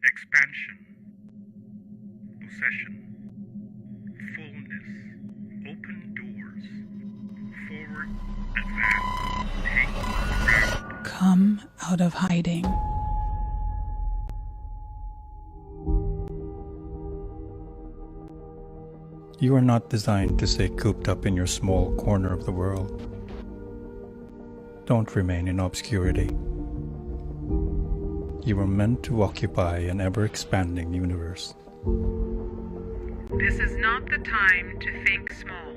expansion, possession, fullness, open doors, forward, advance, take ground. Come out of hiding. You are not designed to stay cooped up in your small corner of the world. Don't remain in obscurity. You were meant to occupy an ever-expanding universe. This is not the time to think small.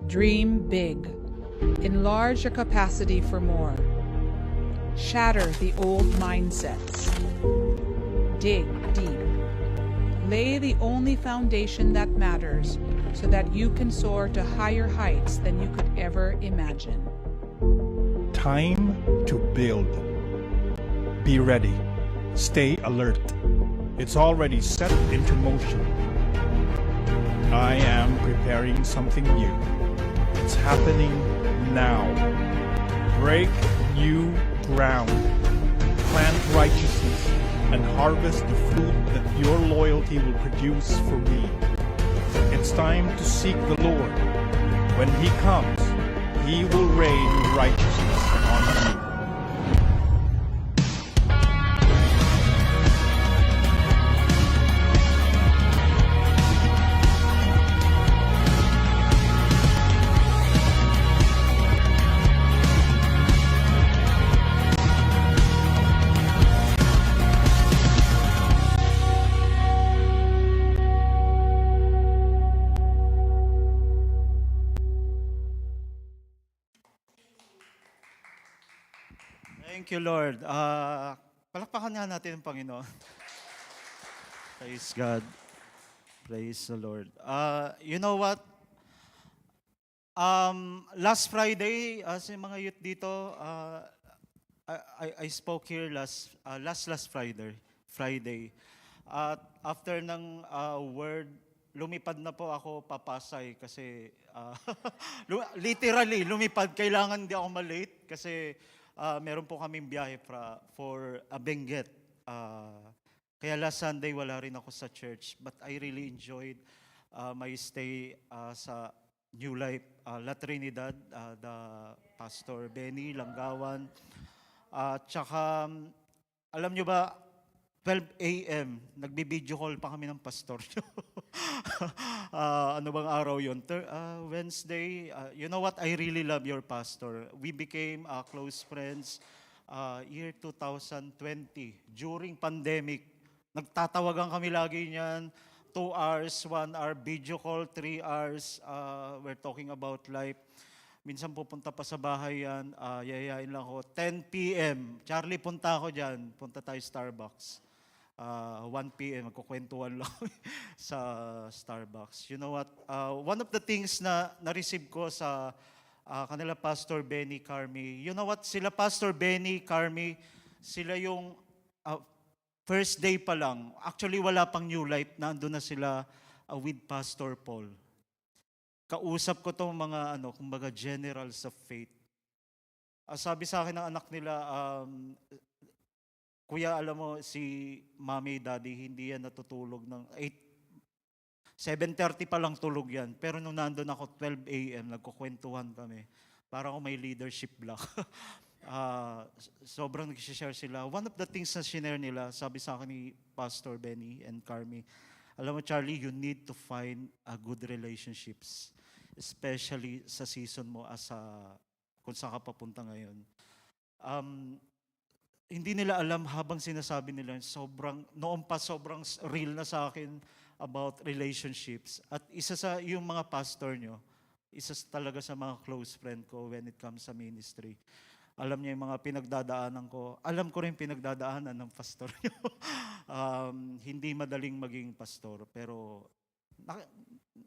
Dream big. Enlarge your capacity for more. Shatter the old mindsets. Dig deep. Lay the only foundation that matters so that you can soar to higher heights than you could ever imagine. Time to build. Be ready. Stay alert. It's already set into motion. I am preparing something new. It's happening now. Break new ground. Plant righteousness and harvest the fruit that your loyalty will produce for me. It's time to seek the Lord. When He comes, He will rain righteousness on you. Thank you, Lord. Palakpakan nga natin ang Panginoon. Praise God. Praise the Lord. You know what? Last Friday, sa mga youth dito, I spoke here last Friday. At after ng word, lumipad na po ako papasay kasi literally lumipad. Kailangan di ako malate kasi meron po kaming biyahe for Benguet. Kaya last Sunday wala rin ako sa church, but I really enjoyed my stay sa New Life La Trinidad, the Pastor Benny Langgawan. Tsaka alam nyo ba, 12 a.m. nagbi-video call pa kami ng pastor nyo. Ano bang araw yun? Wednesday. You know what? I really love your pastor. We became close friends year 2020 during pandemic. Nagtatawagan kami lagi niyan. 2 hours, 1 hour video call, 3 hours. We're talking about life. Minsan pupunta pa sa bahay yan. Yayain lang ako. 10 p.m. Charlie, punta ako dyan. Punta tayo Starbucks. 1 p.m. magkukwentuhan lang sa Starbucks. You know what? One of the things na na-receive ko sa kanila Pastor Benny Carmi, you know what? Sila Pastor Benny Carmi, sila yung first day pa lang. Actually, wala pang New Life. Nandun na sila with Pastor Paul. Kausap ko tong mga kumbaga generals of faith. Sabi sa akin ng anak nila, Kuya, alam mo, si Mommy, Daddy, hindi yan natutulog ng 7:30 pa lang tulog yan. Pero nung nandun ako, 12 a.m., nagkukwentuhan kami. Para ako may leadership block. Sobrang nag-share sila. One of the things na share nila, sabi sa akin ni Pastor Benny and Carmi, alam mo, Charlie, you need to find a good relationships. Especially sa season mo kung saan ka papunta ngayon. Hindi nila alam habang sinasabi nila, noon pa sobrang real na sa akin about relationships. At isa sa yung mga pastor nyo, talaga sa mga close friend ko when it comes sa ministry. Alam niya yung mga pinagdadaanan ko. Alam ko rin pinagdadaanan ng pastor nyo. Hindi madaling maging pastor. Pero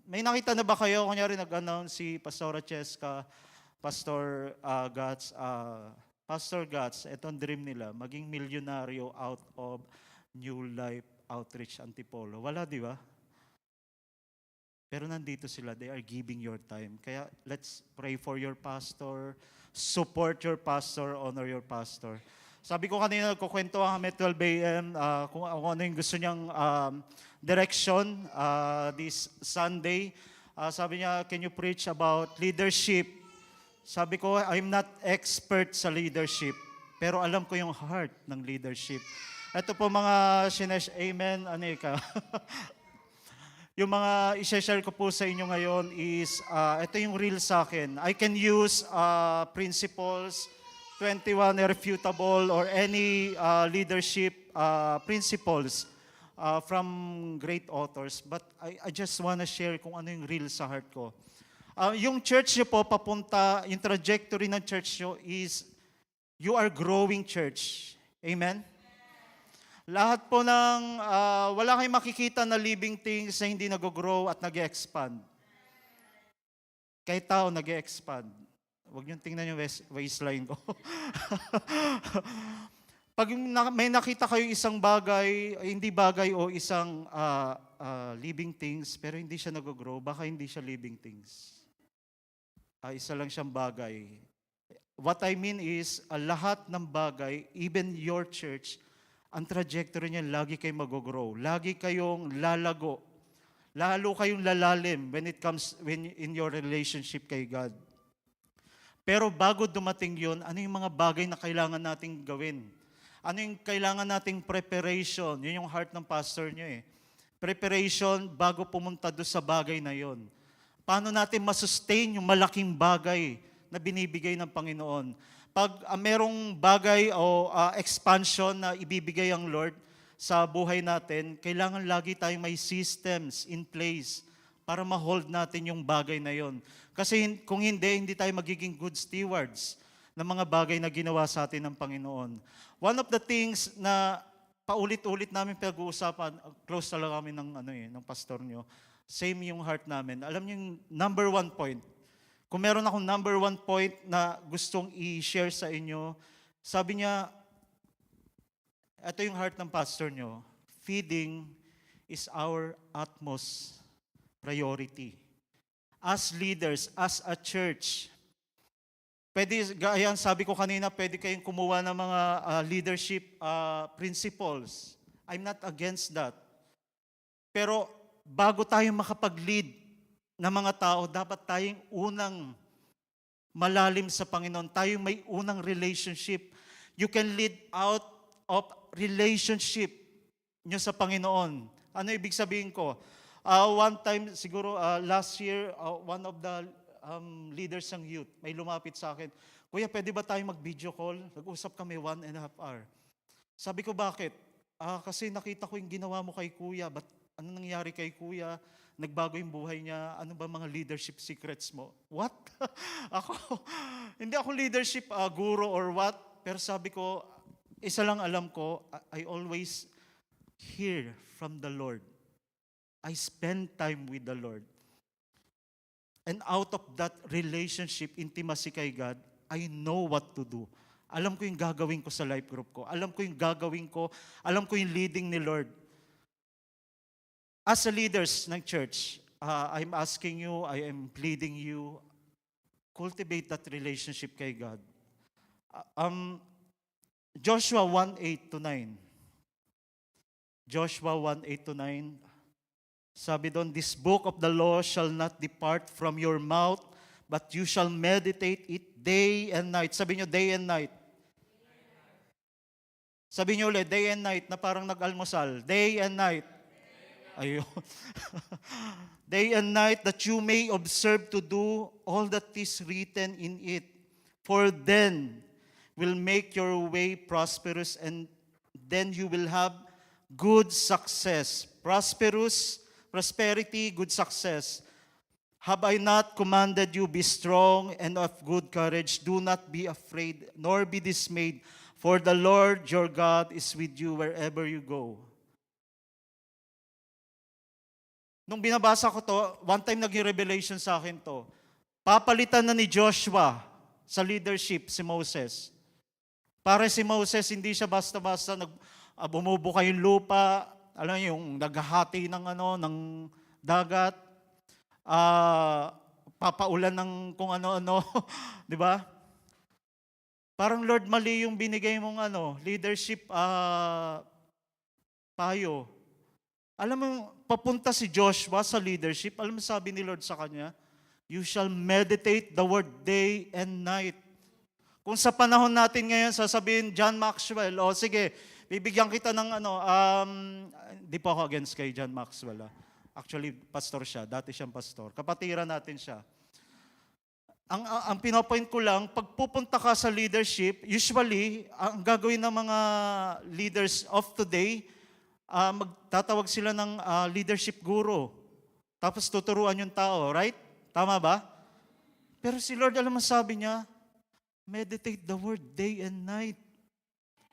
may nakita na ba kayo? Kunyari nag-announce si Pastora Cheska, Pastor Gats, etong dream nila, maging milyonaryo out of New Life Outreach Antipolo. Wala, di ba? Pero nandito sila, they are giving your time. Kaya let's pray for your pastor, support your pastor, honor your pastor. Sabi ko kanina, nagkukwento kami 12 a.m. Kung ano yung gusto niyang direction this Sunday. Sabi niya, can you preach about leadership? Sabi ko, I'm not expert sa leadership, pero alam ko yung heart ng leadership. Ito po mga amen, Anika. Yung mga i-share ko po sa inyo ngayon is, ito yung real sa akin. I can use principles, 21 irrefutable, or any leadership principles from great authors. But I just wanna share kung ano yung real sa heart ko. Yung church nyo po, papunta, yung trajectory ng church nyo is, you are growing church. Amen? Lahat po ng, wala kayong makikita na living things na hindi nag-grow at nag-expand. Kahit tao nag-expand. Huwag niyong tingnan yung waistline ko. Pag may nakita kayo isang bagay, hindi bagay o isang living things, pero hindi siya nag-grow, baka hindi siya living things. Isa lang siyang bagay. What I mean is, lahat ng bagay, even your church, ang trajectory niya, lagi kayong mag-grow. Lagi kayong lalago. Lalo kayong lalalim when in your relationship kay God. Pero bago dumating yun, ano yung mga bagay na kailangan nating gawin? Ano yung kailangan nating preparation? Yun yung heart ng pastor niyo eh. Preparation bago pumunta doon sa bagay na yun. Paano natin masustain yung malaking bagay na binibigay ng Panginoon? Pag merong bagay o expansion na ibibigay ang Lord sa buhay natin, kailangan lagi tayong may systems in place para ma-hold natin yung bagay na yon. Kasi kung hindi tayo magiging good stewards ng mga bagay na ginawa sa atin ng Panginoon. One of the things na paulit-ulit namin pag-uusapan, close talaga kami ng pastor nyo, same yung heart namin. Alam niyo yung number one point, kung meron akong number one point na gustong i-share sa inyo, sabi niya, ito yung heart ng pastor nyo, feeding is our utmost priority. As leaders, as a church, pwede, gaya sabi ko kanina, pwede kayong kumuha ng mga leadership principles. I'm not against that. Pero bago tayo makapag-lead na mga tao, dapat tayong unang malalim sa Panginoon. Tayo may unang relationship. You can lead out of relationship nyo sa Panginoon. Ano ibig sabihin ko? One time, siguro last year, one of the leaders ng youth, may lumapit sa akin, Kuya, pwede ba tayo mag-video call? Nag-usap kami 1.5 hour. Sabi ko, bakit? Kasi nakita ko yung ginawa mo kay Kuya. Ano nangyari kay Kuya? Nagbago yung buhay niya, ano ba mga leadership secrets mo? What? Hindi ako leadership guru or what, pero sabi ko, isa lang alam ko, I always hear from the Lord. I spend time with the Lord. And out of that relationship, intimacy kay God, I know what to do. Alam ko yung gagawin ko sa life group ko. Alam ko yung gagawin ko. Alam ko yung leading ni Lord. As a leaders ng church, I'm asking you, I am pleading you, cultivate that relationship kay God. Joshua 1:8-9. Joshua 1:8-9. Sabi doon, this book of the law shall not depart from your mouth, but you shall meditate it day and night. Sabi nyo, day and night. Sabi nyo ulit, day and night, na parang nag-almusal. Day and night. Ayun. Day and night, that you may observe to do all that is written in it. For then will make your way prosperous, and then you will have good success. Prosperity, good success. Have I not commanded you, be strong and of good courage? Do not be afraid, nor be dismayed, for the Lord your God is with you wherever you go. Nung binabasa ko to, one time naging revelation sa akin to. Papalitan na ni Joshua sa leadership si Moses. Para si Moses, hindi siya basta-basta bumubuka yung lupa, alam niyo, yung naghahati ng dagat, papaulan ng kung ano-ano, di ba? Parang Lord, mali yung binigay mong leadership payo. Alam mo, papunta si Joshua sa leadership. Alam mo sabi ni Lord sa kanya? You shall meditate the word day and night. Kung sa panahon natin ngayon, sasabihin, John Maxwell, o sige, bibigyan kita ng di po ako against kay John Maxwell. Actually, pastor siya. Dati siyang pastor. Kapatiran natin siya. Ang pinopoint ko lang, pag pupunta ka sa leadership, usually, ang gagawin ng mga leaders of today, magtatawag sila ng leadership guru. Tapos tuturuan yung tao, right? Tama ba? Pero si Lord, alam mo sabi niya, meditate the word day and night.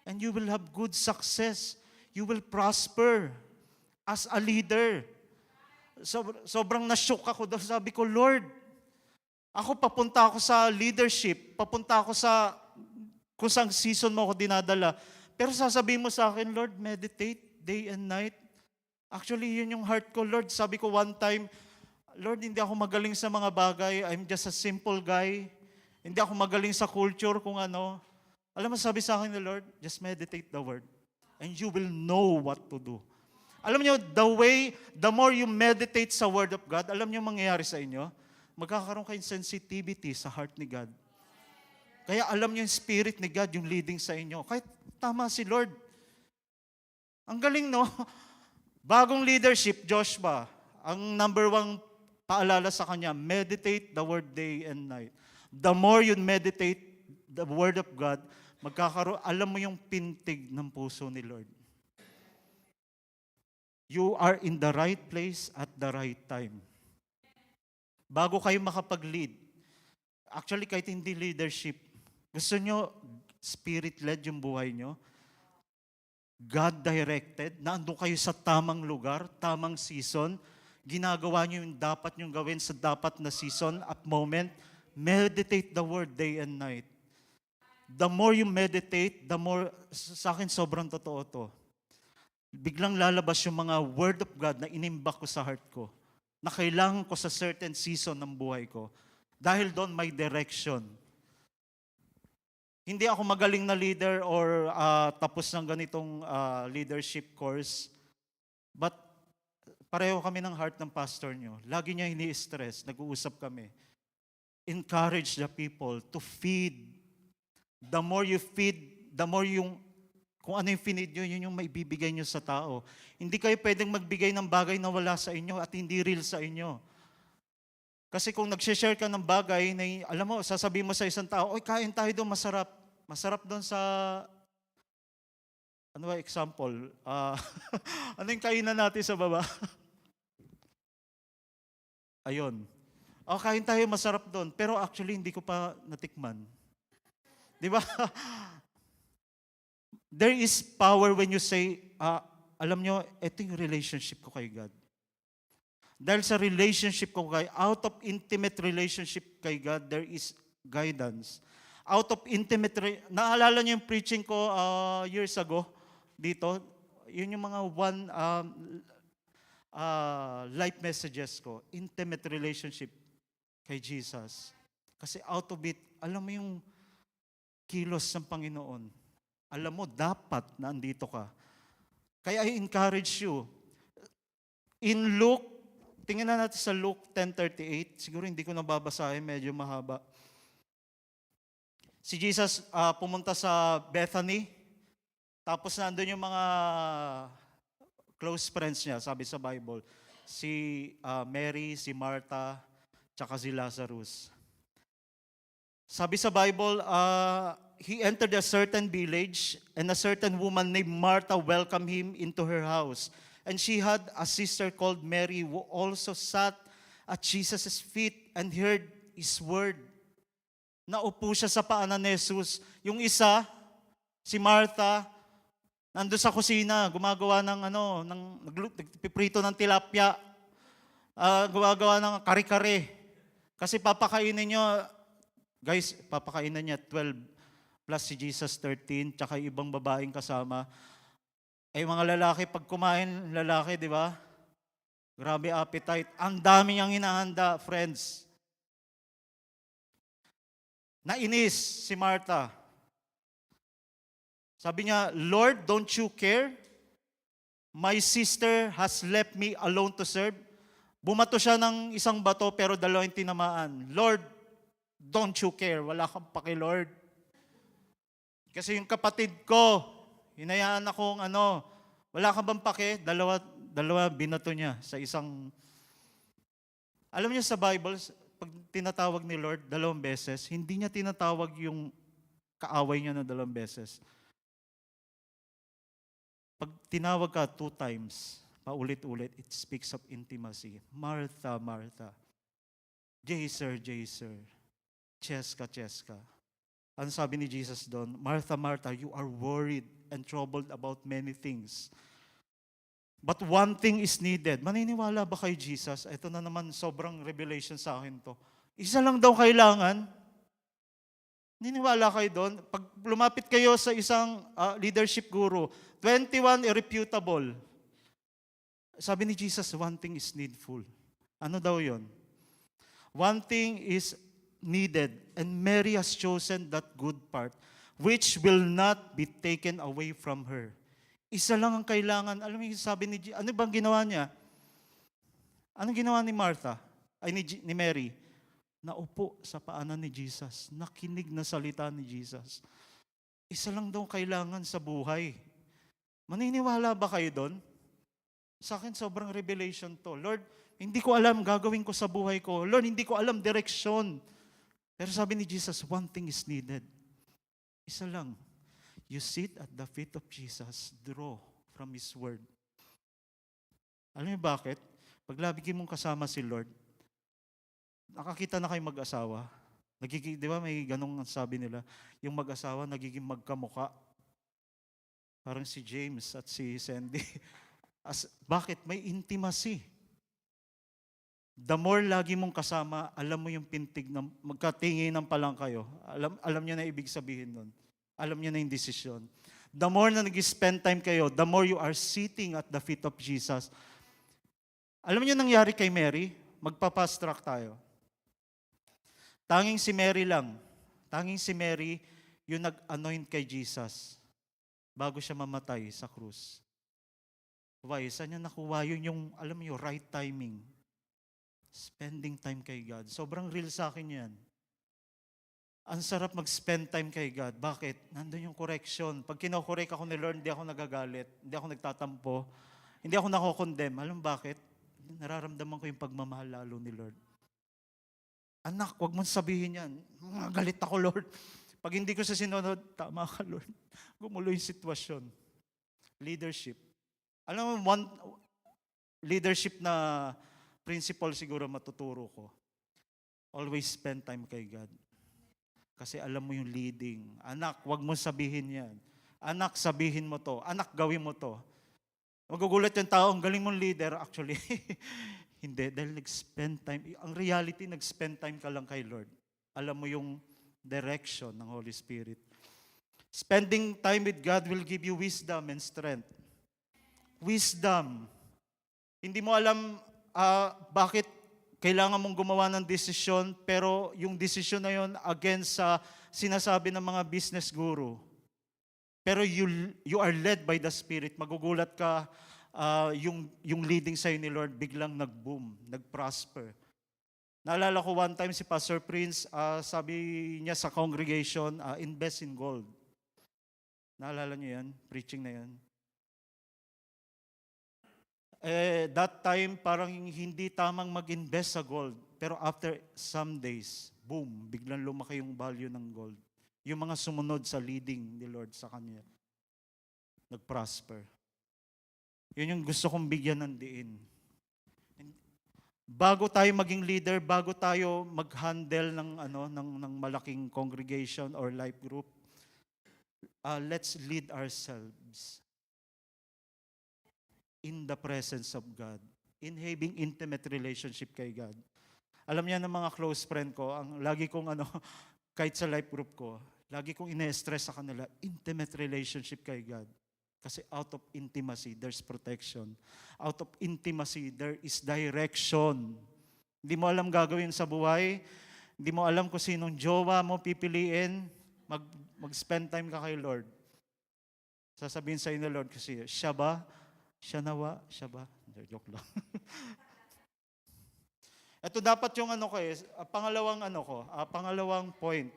And you will have good success. You will prosper as a leader. Sobrang na-shock ako doon. Sabi ko, Lord, ako papunta ako sa leadership, papunta ako sa kung saan season mo ako dinadala. Pero sasabihin mo sa akin, Lord, meditate day and night. Actually, yun yung heart ko, Lord. Sabi ko one time, Lord, hindi ako magaling sa mga bagay. I'm just a simple guy. Hindi ako magaling sa culture kung ano. Alam mo, sabi sa akin ni Lord, just meditate the word. And you will know what to do. Alam niyo, the more you meditate sa word of God, alam niyo mangyayari sa inyo? Magkakaroon kayong sensitivity sa heart ni God. Kaya alam niyo yung spirit ni God, yung leading sa inyo. Kahit tama si Lord. Ang galing, no? Bagong leadership, Joshua, ang number 1 paalala sa kanya, meditate the word day and night. The more you meditate the word of God, magkakaroon, alam mo yung pintig ng puso ni Lord. You are in the right place at the right time. Bago kayo makapag-lead, actually kahit hindi leadership, gusto nyo spirit-led yung buhay nyo, God-directed, naandun kayo sa tamang lugar, tamang season, ginagawa nyo yung dapat nyo gawin sa dapat na season at moment, meditate the word day and night. The more you meditate, the more, sa akin sobrang totoo to. Biglang lalabas yung mga word of God na inimbak ko sa heart ko, na kailangan ko sa certain season ng buhay ko. Dahil doon may direction. Hindi ako magaling na leader or tapos ng ganitong leadership course. But pareho kami ng heart ng pastor nyo. Lagi niya ini-stress, nag-uusap kami. Encourage the people to feed. The more you feed, the more kung ano yung finid nyo, yun yung maibibigay nyo sa tao. Hindi kayo pwedeng magbigay ng bagay na wala sa inyo at hindi real sa inyo. Kasi kung nag-share ka ng bagay na, alam mo, sasabihin mo sa isang tao, oy, kain tayo doon, masarap. Masarap doon sa, ano ba, example? Ano yung kainan natin sa baba? Ayun. Kain tayo, masarap doon. Pero actually, hindi ko pa natikman. Di ba? There is power when you say, alam nyo, ito yung relationship ko kay God. Dahil sa relationship ko kay, out of intimate relationship kay God, there is guidance. Out of intimate, naalala nyo yung preaching ko years ago dito, yun yung mga life messages ko, intimate relationship kay Jesus. Kasi out of it, alam mo yung kilos ng Panginoon. Alam mo, dapat na andito ka. Kaya I encourage you. In Luke, tingnan na natin sa Luke 10:38. Siguro hindi ko nababasahin, medyo mahaba. Si Jesus pumunta sa Bethany. Tapos nandun yung mga close friends niya, sabi sa Bible. Si Mary, si Martha, tsaka si Lazarus. Sabi sa Bible, he entered a certain village, and a certain woman named Martha welcomed him into her house. And she had a sister called Mary who also sat at Jesus' feet and heard His word. Naupo siya sa paanan ni Jesus. Yung isa, si Martha, nandun sa kusina, gumagawa ng nagpiprito ng tilapia, gumagawa ng kare-kare. Kasi papakainin nyo, guys, papakainin niya 12 plus si Jesus 13, tsaka yung ibang babaeng kasama. Ay mga lalaki, pag kumain, lalaki, di ba? Grabe appetite. Ang dami niyang hinahanda, friends. Nainis si Martha. Sabi niya, Lord, don't you care? My sister has left me alone to serve. Bumato siya ng isang bato pero dalawa yung tinamaan. Lord, don't you care? Wala kang paki, Lord. Kasi yung kapatid ko, hinayaan akong wala ka bang paki? Dalawa binato niya sa isang... Alam niyo sa Bible, pag tinatawag ni Lord 2 beses, hindi niya tinatawag yung kaaway niya na 2 beses. Pag tinawag ka 2 times, paulit-ulit, it speaks of intimacy. Martha, Martha. Jaser, Jaser. Cheska, Cheska. Ano sabi ni Jesus doon? Martha, Martha, you are worried and troubled about many things. But one thing is needed. Maniniwala ba kay Jesus? Ito na naman, sobrang revelation sa akin to. Isa lang daw kailangan. Niniwala kayo doon? Pag lumapit kayo sa isang leadership guru, 21 irrefutable. Sabi ni Jesus, one thing is needful. Ano daw yon? One thing is needed, and Mary has chosen that good part, which will not be taken away from her. Isa lang ang kailangan. Alam mo yung sabi ni Jesus, ano bang ginawa niya? Anong ginawa ni Martha? Ay, ni Mary? Naupo sa paanan ni Jesus. Nakinig na salita ni Jesus. Isa lang daw kailangan sa buhay. Maniniwala ba kayo doon? Sa akin, sobrang revelation to. Lord, hindi ko alam gagawin ko sa buhay ko. Lord, hindi ko alam direksyon. Pero sabi ni Jesus, one thing is needed. Isa lang. You sit at the feet of Jesus, draw from His Word. Alam niyo bakit? Pag lagi mong kasama si Lord, nakakita na kayo mag-asawa. Di ba may ganong sabi nila, yung mag-asawa nagiging magkamuka. Parang si James at si Sandy. Bakit? May intimacy. The more lagi mong kasama, alam mo yung pintig na magkatinginan pa lang kayo. Alam niyo na ibig sabihin nun. Alam niyo na yung desisyon. The more na nag-spend time kayo, the more you are sitting at the feet of Jesus. Alam niyo nangyari kay Mary? Magpa-fast track tayo. Tanging si Mary lang. Tanging si Mary yung nag-anoint kay Jesus bago siya mamatay sa krus. Why? Saan niya nakuha yung alam mo right timing? Spending time kay God. Sobrang real sa akin yan. Ang sarap mag-spend time kay God. Bakit? Nandun yung correction. Pag kinokorek ako ni Lord, hindi ako nagagalit, hindi ako nagtatampo, hindi ako nako-condemn. Alam bakit? Nararamdaman ko yung pagmamahal lalo ni Lord. Anak, huwag mong sabihin yan. Galit ako, Lord. Pag hindi ko sa sinunod, tama ka, Lord. Gumulo yung sitwasyon. Leadership. Alam mo, one leadership na principle siguro matuturo ko. Always spend time kay God. Kasi alam mo yung leading. Anak, huwag mong sabihin yan. Anak, sabihin mo to. Anak, gawin mo to. Magugulat yung tao, ang galing mong leader. Actually, hindi. Dahil nag-spend time. Ang reality, nag-spend time ka lang kay Lord. Alam mo yung direction ng Holy Spirit. Spending time with God will give you wisdom and strength. Wisdom. Hindi mo alam bakit kailangan mong gumawa ng desisyon, pero yung desisyon na yon against sa sinasabi ng mga business guru. Pero you are led by the Spirit. Magugulat ka, yung leading sa'yo ni Lord, biglang nag-boom, nag-prosper. Naalala ko one time si Pastor Prince, sabi niya sa congregation, invest in gold. Naalala niyo yan? Preaching na yan. That time, parang hindi tamang mag-invest sa gold. Pero after some days, boom, biglang lumaki yung value ng gold. Yung mga sumunod sa leading ni Lord sa kanya, nag-prosper. Yun yung gusto kong bigyan ng diin. Bago tayo maging leader, bago tayo mag-handle ng malaking congregation or life group, let's lead ourselves in the presence of God, in having intimate relationship kay God. Alam niya ng mga close friend ko, ang lagi kong kahit sa life group ko, lagi kong ine-stress sa kanila, intimate relationship kay God. Kasi out of intimacy, there's protection. Out of intimacy, there is direction. Hindi mo alam gagawin sa buhay, hindi mo alam kung sinong jowa mo pipiliin, mag-spend time ka kay Lord. Sasabihin sa inyo, Lord, kasi siya ba? Siya nawa? Siya ba? Hindi, joke lang. Ito dapat yung pangalawang point.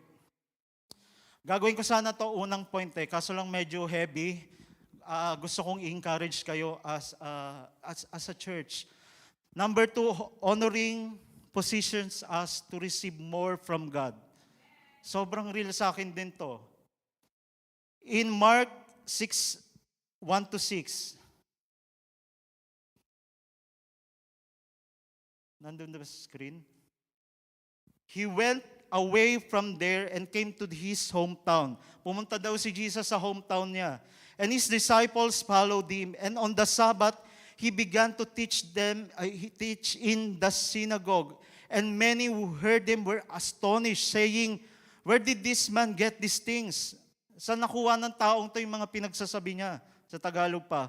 Gagawin ko sana to unang point kaso lang medyo heavy. Gusto kong i-encourage kayo as a church. Number 2, honoring positions us to receive more from God. Sobrang real sa akin din to. In Mark 6:1-6. Nandun na ba sa screen? He went away from there and came to his hometown. Pumunta daw si Jesus sa hometown niya. And his disciples followed him. And on the Sabbath, he began to teach in the synagogue. And many who heard him were astonished, saying, "Where did this man get these things?" Saan nakuha ng taong to yung mga pinagsasabi niya? Sa Tagalog pa.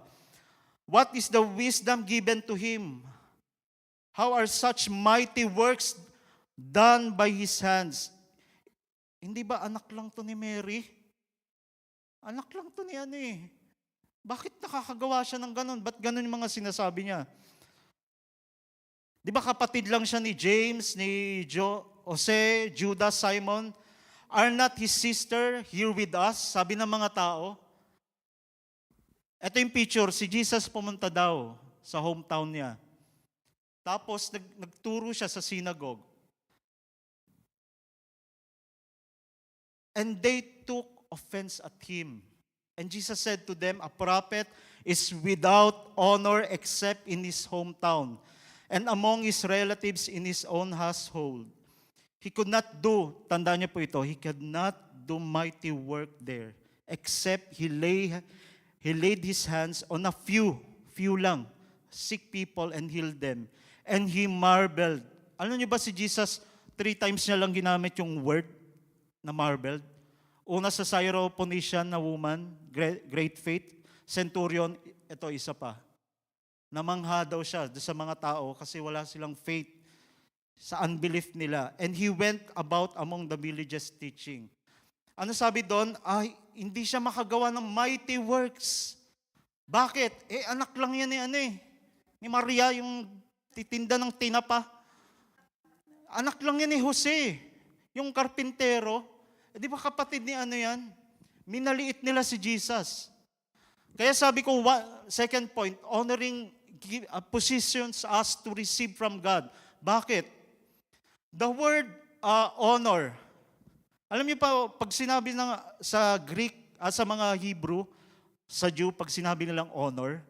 What is the wisdom given to him? How are such mighty works done by his hands? Hindi ba anak lang to ni Mary? Anak lang to ni Bakit nakakagawa siya ng ganun? Ba't ganun yung mga sinasabi niya? Di ba kapatid lang siya ni James, ni Jose, Judas, Simon? Are not his sister here with us? Sabi ng mga tao. Ito yung picture, si Jesus pumunta daw sa hometown niya. Tapos nagturo siya sa synagogue. And they took offense at him. And Jesus said to them, "A prophet is without honor except in his hometown and among his relatives in his own household." He could not do, tandaan niyo po ito, he could not do mighty work there except he laid his hands on a few lang, sick people and healed them. And he marveled. Alam niyo ba si Jesus, 3 times niya lang ginamit yung word na marveled? Una sa Syrophoenician na woman, great faith. Centurion, ito isa pa. Namangha daw siya sa mga tao kasi wala silang faith sa unbelief nila. And he went about among the villages teaching. Ano sabi doon? Hindi siya makagawa ng mighty works. Bakit? Anak lang yan ni Maria, yung titinda ng tinapa. Anak lang yan ni Jose, yung karpintero. Di ba kapatid ni yan? Minaliit nila si Jesus. Kaya sabi ko, second point, honoring positions us to receive from God. Bakit? The word honor. Alam niyo pa, pag sinabi sa Greek, sa mga Hebrew, sa Jew, pag sinabi nilang honor,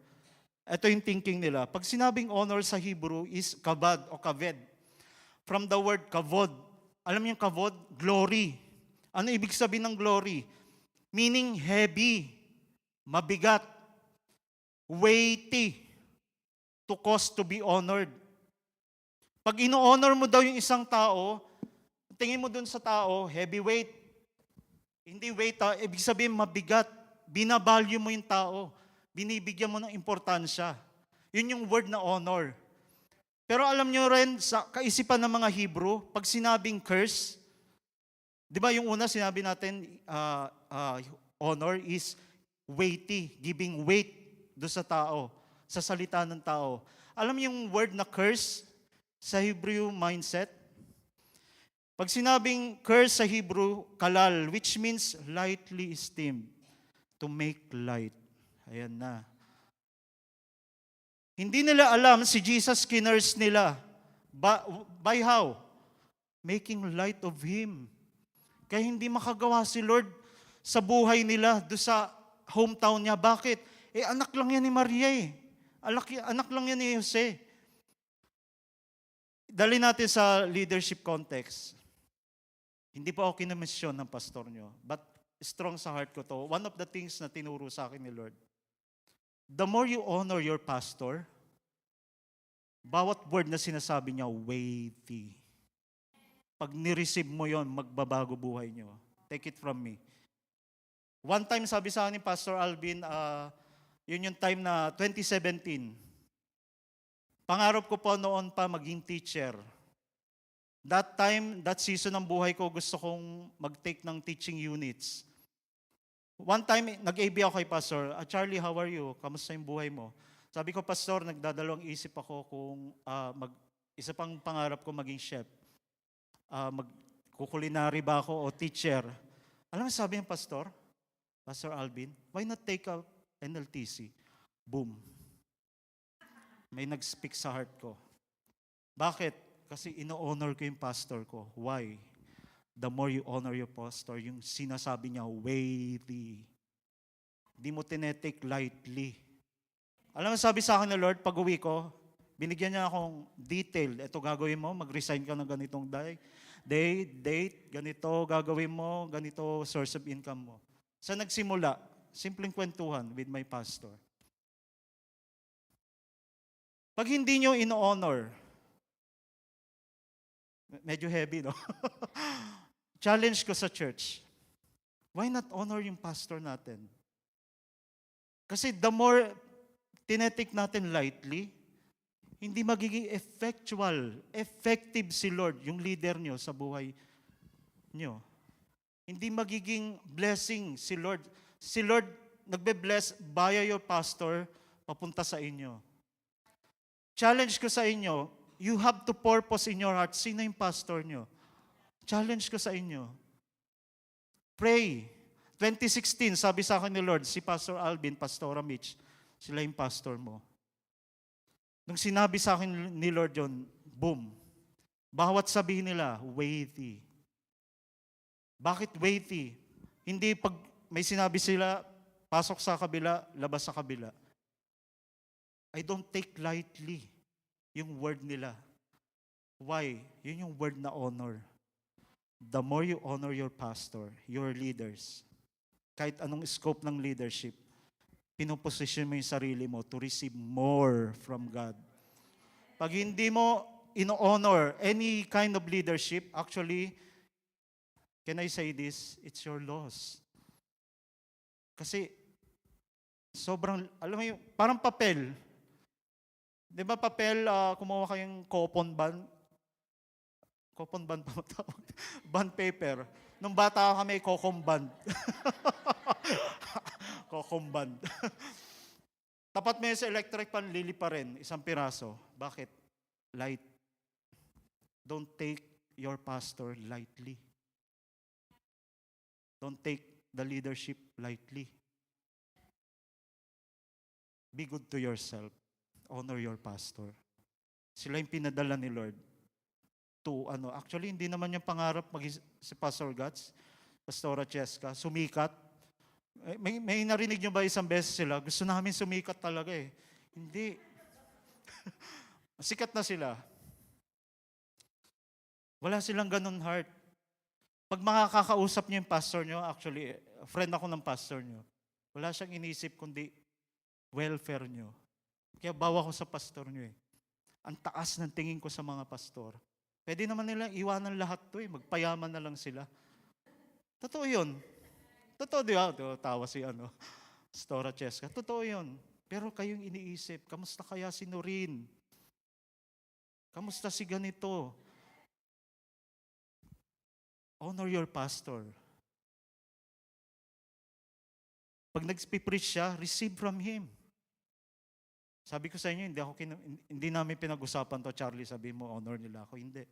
ito yung thinking nila. Pag sinabing honor sa Hebrew is kabad o kaved. From the word kavod. Alam niyo yung kavod? Glory. Ano ibig sabihin ng glory? Meaning heavy, mabigat, weighty, to cause to be honored. Pag ino-honor mo daw yung isang tao, tingin mo dun sa tao, heavyweight. Hindi weight, ibig sabihin mabigat. Binavalue mo yung tao. Binibigyan mo ng importansya. Yun yung word na honor. Pero alam nyo rin, sa kaisipan ng mga Hebrew, pag sinabing curse, di ba yung una sinabi natin, honor is weighty, giving weight do sa tao, sa salita ng tao. Alam mo yung word na curse sa Hebrew mindset? Pag sinabing curse sa Hebrew, kalal, which means lightly esteemed, to make light. Ayan na. Hindi nila alam si Jesus kinurse nila. By how? Making light of Him. Kaya hindi makagawa si Lord sa buhay nila, do sa hometown niya. Bakit? Anak lang yan ni Maria Anak lang yan ni Jose. Dali natin sa leadership context. Hindi pa ako kinomisyon ng pastor nyo, but strong sa heart ko to. One of the things na tinuro sa akin ni Lord, the more you honor your pastor, bawat word na sinasabi niya, weighty. Pag ni-receive mo yon, magbabago buhay niyo. Take it from me. One time sabi sa akin ni Pastor Alvin, yun yung time na 2017. Pangarap ko po noon pa maging teacher. That time, that season ng buhay ko, gusto kong mag-take ng teaching units. One time, nag-AB ako kay Pastor, Charlie, how are you? Kamusta yung buhay mo? Sabi ko, Pastor, nagdadalawang isip ako kung isa pang pangarap ko maging chef. Magkukulinary ba ako o teacher? Alam mo sabi ng Pastor Alvin, why not take a NLTC? Boom. May nag-speak sa heart ko. Bakit? Kasi ino-honor ko yung pastor ko. Why? The more you honor your pastor, yung sinasabi niya, weighty. Di mo tinetake lightly. Alam mo, sabi sa akin ng Lord, pag uwi ko, binigyan niya akong detail. Ito gagawin mo, mag-resign ka ng ganitong date, ganito gagawin mo, ganito source of income mo. Sa nagsimula, simpleng kwentuhan with my pastor. Pag hindi nyo ino-honor, medyo heavy, no? Challenge ko sa church, why not honor yung pastor natin? Kasi the more tinetik natin lightly, hindi magiging effective si Lord, yung leader nyo sa buhay nyo. Hindi magiging blessing si Lord. Si Lord nagbe-bless via your pastor papunta sa inyo. Challenge ko sa inyo, you have to purpose in your heart. Sino yung pastor nyo? Challenge ko sa inyo. Pray. 2016, sabi sa akin ni Lord, si Pastor Alvin, Pastora Mitch, sila yung pastor mo. Nung sinabi sa akin ni Lord yun, boom. Bawat sabihin nila, weighty. Bakit weighty? Hindi pag may sinabi sila, pasok sa kabila, labas sa kabila. I don't take lightly yung word nila. Why? Yun yung word na honor. The more you honor your pastor, your leaders, kahit anong scope ng leadership, pinoposition mo yung sarili mo to receive more from God. Pag hindi mo ino-honor any kind of leadership, actually, can I say this? It's your loss. Kasi, sobrang, alam mo yung, parang papel. Di ba papel, kumuha kayong coupon bond pa matawag? Bond paper. Nung bata kami, cocoon bond. Cocoon bond. Tapat mo yun sa electric pan, lili pa rin, isang piraso. Bakit? Light. Don't take your pastor lightly. Don't take the leadership lightly. Be good to yourself. Honor your pastor. Sila yung pinadala ni Lord to actually hindi naman yung pangarap si Pastor Gats, Pastora Cheska, sumikat. May narinig nyo ba isang beses sila? Gusto namin sumikat talaga eh. Hindi. Sikat na sila. Wala silang ganun heart. Pag makakakausap nyo yung pastor nyo, actually, friend ako ng pastor nyo, wala siyang inisip kundi welfare nyo. Kaya bawa ko sa pastor nyo eh. Ang taas ng tingin ko sa mga pastor. Pwede naman nilang iwanan lahat to eh. Magpayaman na lang sila. Totoo yun. Totoo di ba? Tawa si Pastora Cheska. Totoo yun. Pero kayong iniisip, kamusta kaya si Noreen? Kamusta si ganito? Honor your pastor. Pag nag-preach siya, receive from him. Sabi ko sa inyo, hindi namin pinag-usapan to, Charlie, sabi mo, honor nila ako. Hindi.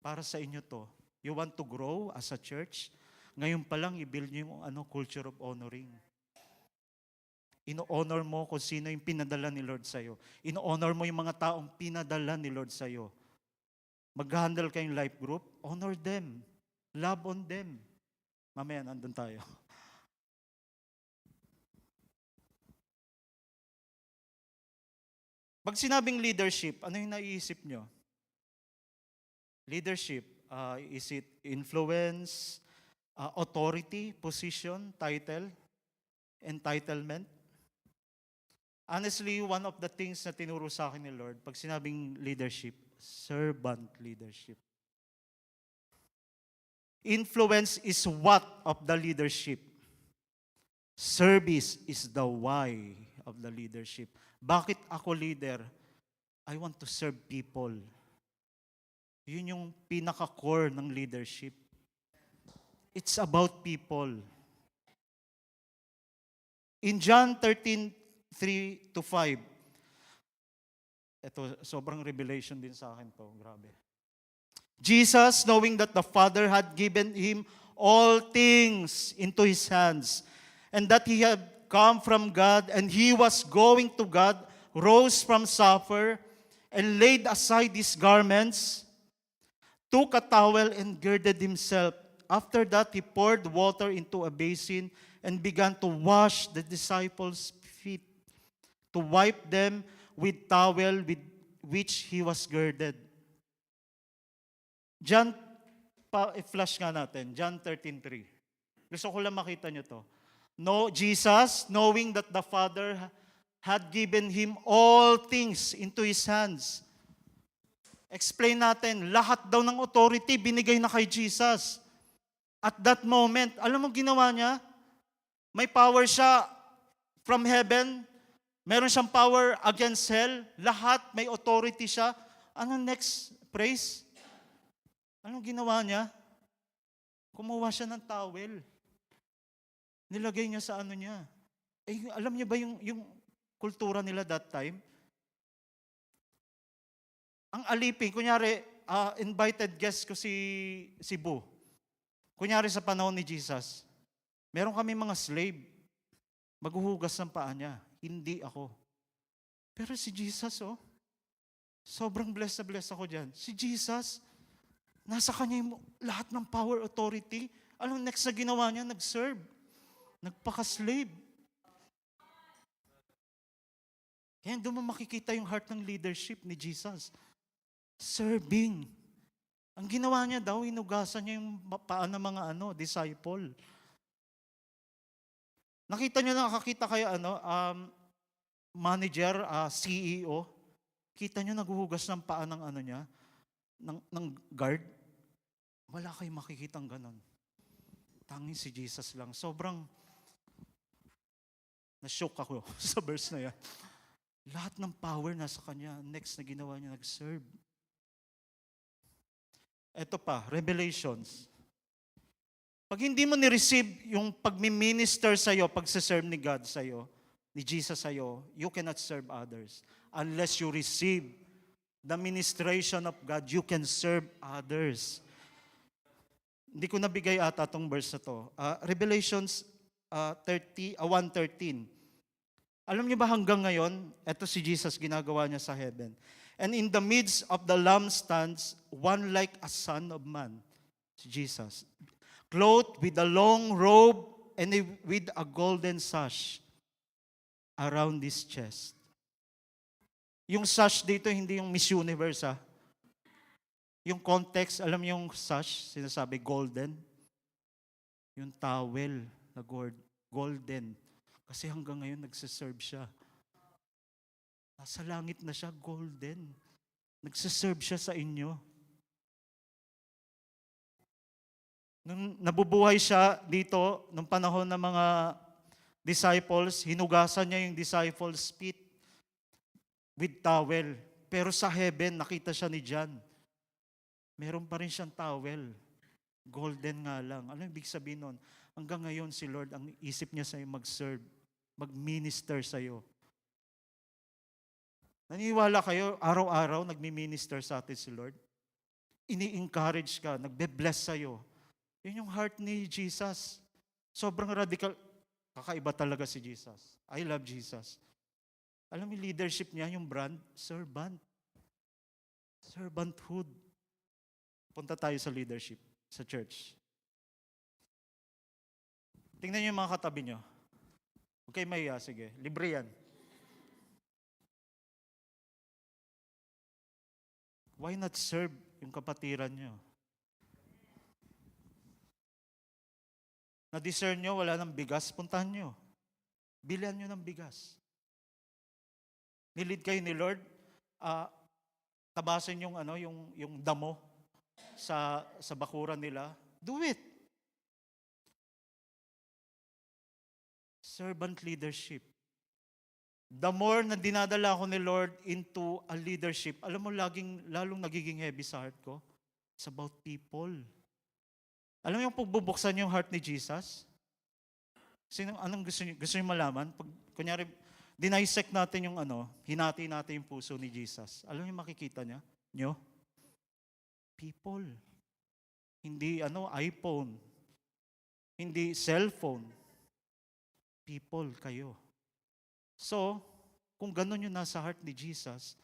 Para sa inyo to. You want to grow as a church? Ngayon pa lang, i-build nyo yung culture of honoring. Ino-honor mo kung sino yung pinadala ni Lord sa'yo. Ino-honor mo yung mga taong pinadala ni Lord sa'yo. Mag-handle kayong life group, honor them. Love on them. Mamaya, nandun tayo. Pag sinabing leadership, ano yung naiisip nyo? Leadership, is it influence, authority, position, title, entitlement? Honestly, one of the things na tinuro sa akin ni Lord, pag sinabing leadership, servant leadership. Influence is what of the leadership. Service is the why of the leadership. Bakit ako leader? I want to serve people. Yun yung pinaka-core ng leadership. It's about people. In John 13:3 to 5, ito, sobrang revelation din sa akin to. Grabe. Jesus, knowing that the Father had given him all things into his hands, and that he had come from God, and he was going to God, rose from supper, and laid aside his garments, took a towel and girded himself. After that, he poured water into a basin and began to wash the disciples' feet, to wipe them with towel with which he was girded. John, i-flash nga natin, John 13:3. Gusto ko lang makita nyo to. No, Jesus, knowing that the Father had given him all things into his hands. Explain natin, lahat daw ng authority binigay na kay Jesus. At that moment, alam mo ginawa niya? May power siya from heaven. Meron siyang power against hell. Lahat may authority siya. Ano next? Praise? Anong ginawa niya? Kumuha siya ng towel. Nilagay niya sa ano niya. Eh, alam niyo ba yung kultura nila that time? Ang alipin, kunyari, invited guest ko si Bu. Kunyari sa panahon ni Jesus, meron kami mga slave. Maghuhugas ng paa niya. Hindi ako. Pero si Jesus, sobrang blessed na blessed ako dyan. Si Jesus, nasa kanya yung lahat ng power, authority. Anong next na ginawa niya? Nag-serve. Nagpaka-slave. Kaya doon mo makikita yung heart ng leadership ni Jesus. Serving. Ang ginawa niya daw, hinugasan niya yung paa ng mga disciple. Nakita niyo, nakakita kayo, manager, CEO, kita niyo naghuhugas ng paa ng niya, ng guard. Wala kayong makikitang ganon. Tanging si Jesus lang. Sobrang na-shock ako sa verse na yan. Lahat ng power nasa kanya. Next na ginawa niya, nag-serve. Ito pa, Revelations. Pag hindi mo ni-receive yung pag-minister sa'yo, pag-serve ni God sa'yo, ni Jesus sa'yo, you cannot serve others. Unless you receive the ministration of God, you can serve others. Hindi ko nabigay ata itong verse na to. Revelations 1:13. Alam niyo ba hanggang ngayon, ito si Jesus ginagawa niya sa heaven. And in the midst of the Lamb stands one like a son of man, si Jesus, clothed with a long robe and with a golden sash around his chest. Yung sash dito, hindi yung Miss Universe, Yung context, alam niyo yung sash, sinasabi golden. Yung towel na golden. Kasi hanggang ngayon nagsiserve siya. Nasa langit na siya, golden. Nagsiserve siya sa inyo. Nung nabubuhay siya dito, nung panahon ng mga disciples, hinugasan niya yung disciples' feet with towel. Pero sa heaven, nakita siya ni John. Meron pa rin siyang towel. Golden nga lang. Ano ibig sabihin nun? Hanggang ngayon si Lord, ang isip niya sa'yo mag-serve, mag-minister sa'yo. Naniniwala kayo, araw-araw nagmi-minister sa atin si Lord? Ini-encourage ka, nagbe-bless sa'yo. Yun yung heart ni Jesus. Sobrang radical. Kakaiba talaga si Jesus. I love Jesus. Alam mo, leadership niya, yung brand, servant. Servanthood. Punta tayo sa leadership, sa church. Tingnan niyo yung mga katabi niyo. Okay, mahiya, sige. Libre yan. Why not serve yung kapatiran niyo? Na-discern nyo, wala ng bigas, puntahan nyo. Bilihan nyo ng bigas. Nilid kayo ni Lord, tabasin yung damo sa bakuran nila. Do it. Servant leadership. The more na dinadala ako ni Lord into a leadership, alam mo, lalong nagiging heavy sa heart ko. It's about people. Alam mo yung pagbubuksan yung heart ni Jesus? Anong gusto niyo malaman? Pag, kunyari, dinisect natin yung hinati natin yung puso ni Jesus. Alam niyo makikita niyo? People. Hindi iPhone. Hindi cellphone. People kayo. So, kung ganun yung nasa heart ni Jesus,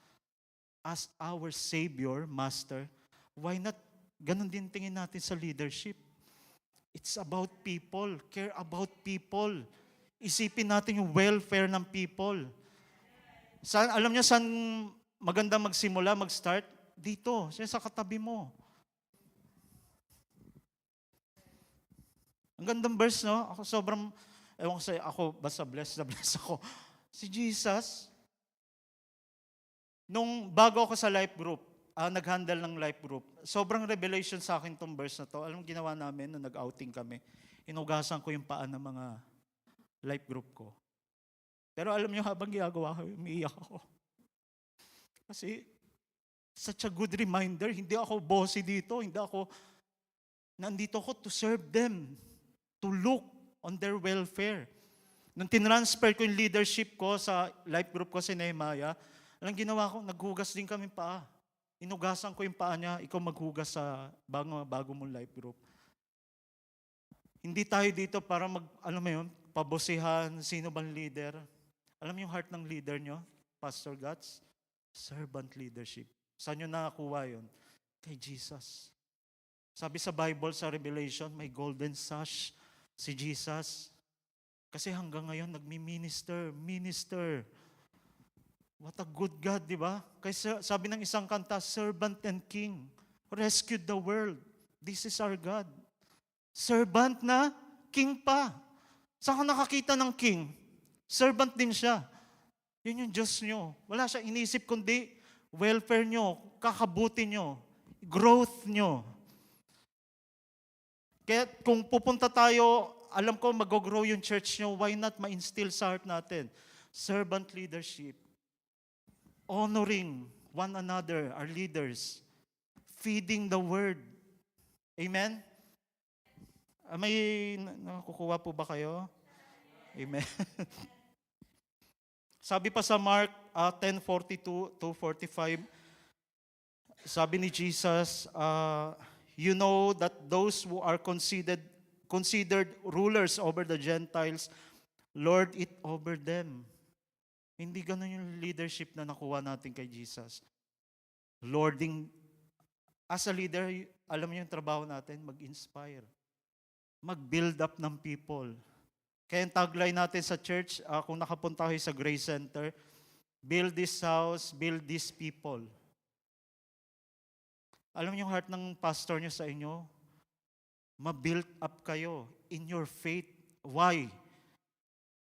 as our Savior, Master, why not ganun din tingin natin sa leadership? It's about people. Care about people. Isipin natin yung welfare ng people. Alam niyo saan maganda magsimula, mag-start? Dito, sa katabi mo. Ang gandang verse, no? Ako sobrang, ewan ko sa'yo, ako basta blessed na blessed ako. Si Jesus, nung bago ako sa life group, nag-handle ng life group, sobrang revelation sa akin tong verse na to. Alam mo ginawa namin nung nag-outing kami? Inugasan ko yung paa ng mga life group ko. Pero alam niyo, habang ginagawa ko, umiiyak ako. Kasi, such a good reminder, hindi ako bossy dito, nandito ako to serve them, to look on their welfare. Nung tinransfer ko yung leadership ko sa life group ko si Nehemiah, alam ginawa ko, naghugas din kami paa. Inugasan ko yung paa niya, ikaw maghugas sa bago mong life group. Hindi tayo dito para pabosihan, sino bang leader. Alam mo yung heart ng leader nyo, Pastor Guts? Servant leadership. Saan nyo nakakuha yun? Kay Jesus. Sabi sa Bible, sa Revelation, may golden sash si Jesus. Kasi hanggang ngayon, minister. What a good God, di ba? Kasi sabi ng isang kanta, servant and king, rescued the world. This is our God. Servant na, king pa. Saan ka nakakita ng king? Servant din siya. Yun yung Diyos nyo. Wala siya inisip kundi welfare nyo, kakabuti nyo, growth nyo. Kaya kung pupunta tayo, alam ko mag-grow yung church nyo, why not ma-instill sa heart natin? Servant leadership. Honoring one another, our leaders. Feeding the word. Amen? May nakukuha po ba kayo? Amen. Sabi pa sa Mark 10:42-45, sabi ni Jesus, you know that those who are considered rulers over the Gentiles, lord it over them. Hindi ganun yung leadership na nakuha natin kay Jesus. Lording, as a leader, alam niyo yung trabaho natin, mag-inspire. Mag-build up ng people. Kaya yung tagline natin sa church, kung nakapunta kayo sa Grace Center, build this house, build these people. Alam niyo yung heart ng pastor niyo sa inyo, ma-build up kayo in your faith. Why?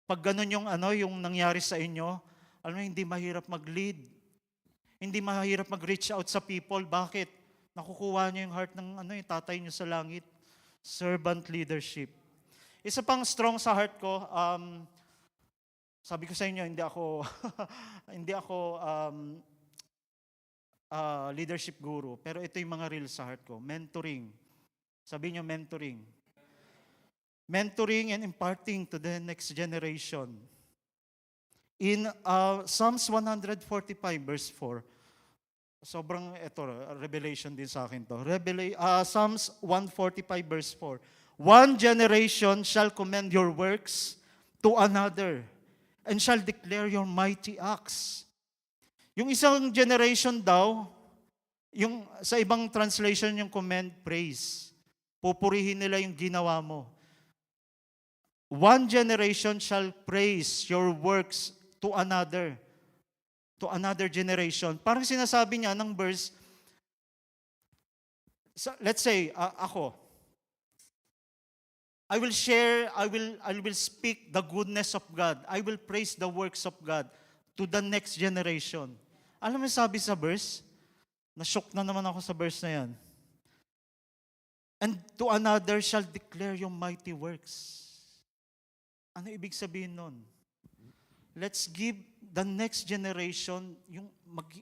Pag ganun yung nangyari sa inyo, alam mo, hindi mahirap mag-lead. Hindi mahirap mag-reach out sa people. Bakit? Nakukuha niyo yung heart ng yung tatay niyo sa langit. Servant leadership. Isa pang strong sa heart ko, sabi ko sa inyo, hindi ako leadership guru. Pero ito yung mga real sa heart ko. Mentoring. Sabi niyo, mentoring. Mentoring and imparting to the next generation. In Psalms 145 verse 4, sobrang revelation din sa akin to. Psalms 145 verse 4, one generation shall commend your works to another and shall declare your mighty acts. Yung isang generation daw, yung sa ibang translation yung commend, praise. Pupurihin nila yung ginawa mo. One generation shall praise your works to another generation. Parang sinasabi niya ng verse, let's say, ako, I will speak the goodness of God. I will praise the works of God to the next generation. Alam mo sabi sa verse? Na-shock na naman ako sa verse na yan. And to another shall declare your mighty works. Ano ibig sabihin nun? Let's give the next generation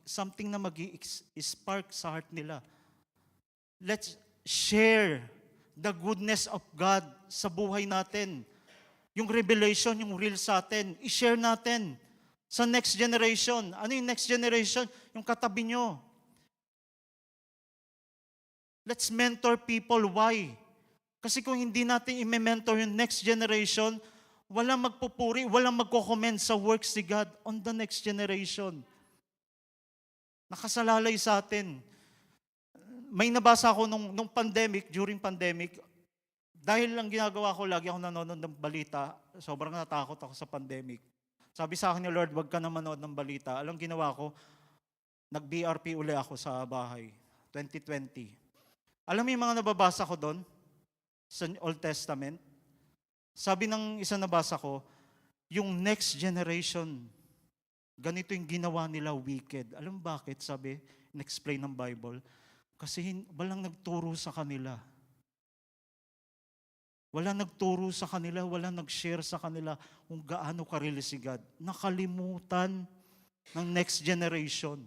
something na mag-spark sa heart nila. Let's share the goodness of God sa buhay natin. Yung revelation, yung real sa atin, i-share natin sa next generation. Ano yung next generation? Yung katabi nyo. Let's mentor people. Why? Kasi kung hindi natin i-mentor yung next generation, walang magpupuri, walang magko-comment sa works ni God on the next generation. Nakasalalay sa atin. May nabasa ako nung pandemic, during pandemic, dahil lang ginagawa ko, lagi ako nanonood ng balita, sobrang natakot ako sa pandemic. Sabi sa akin ni Lord, wag ka na manood ng balita. Alam ginawa ko, nag-BRP uli ako sa bahay, 2020. Alam mo yung mga nababasa ko doon, sa Old Testament? Sabi ng isa nabasa ko, yung next generation, ganito yung ginawa nila wicked. Alam mo bakit? Sabi, in-explain ng Bible. Kasi walang nagturo sa kanila. Walang nagturo sa kanila, walang nag-share sa kanila kung gaano karili si God. Nakalimutan ng next generation.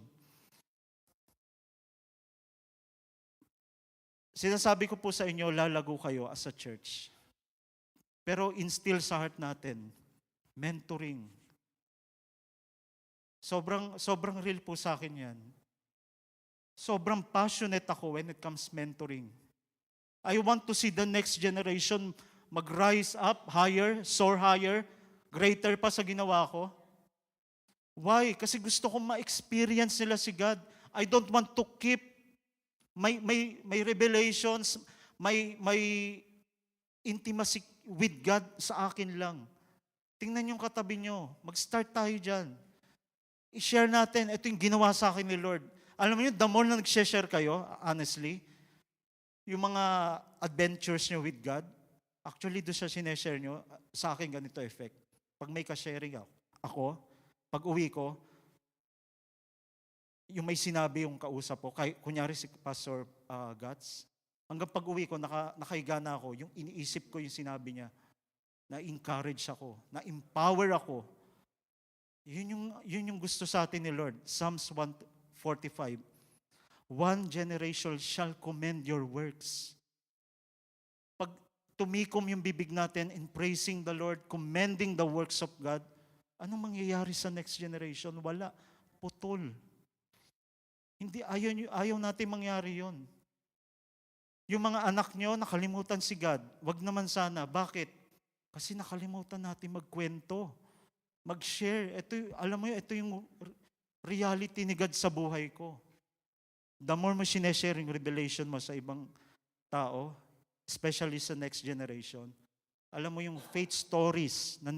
Sinasabi ko po sa inyo, lalago kayo as a church. Pero instill sa heart natin, mentoring. Sobrang real po sa akin yan. Sobrang passionate ako when it comes mentoring. I want to see the next generation mag-rise up higher, soar higher, greater pa sa ginawa ko. Why? Kasi gusto kong ma-experience nila si God. I don't want to keep may revelations, may intimacy with God sa akin lang. Tingnan yung katabi nyo. Mag-start tayo dyan. I-share natin, ito yung ginawa sa akin ni Lord. Alam mo yun, the more na nag-share kayo, honestly, yung mga adventures nyo with God, actually doon siya sineshare nyo, sa akin ganito effect. Pag may ka-sharing ako, pag uwi ko, yung may sinabi yung kausap ko, kunyari si Pastor Guts, hanggang pag uwi ko, nakahiga na ako, yung iniisip ko yung sinabi niya, na-encourage ako, na-empower ako. Yun yung gusto sa atin ni Lord. Psalms 145. One generation shall commend your works. Pag tumikom yung bibig natin in praising the Lord, commending the works of God, anong mangyayari sa next generation? Wala. Putol. Hindi, ayaw natin mangyari yon. Yung mga anak nyo, nakalimutan si God. Wag naman sana. Bakit? Kasi nakalimutan natin magkwento. Mag-share. Alam mo yun, ito yung reality ni God sa buhay ko. The more mo sineshare yung revelation mo sa ibang tao, especially sa next generation, alam mo yung faith stories na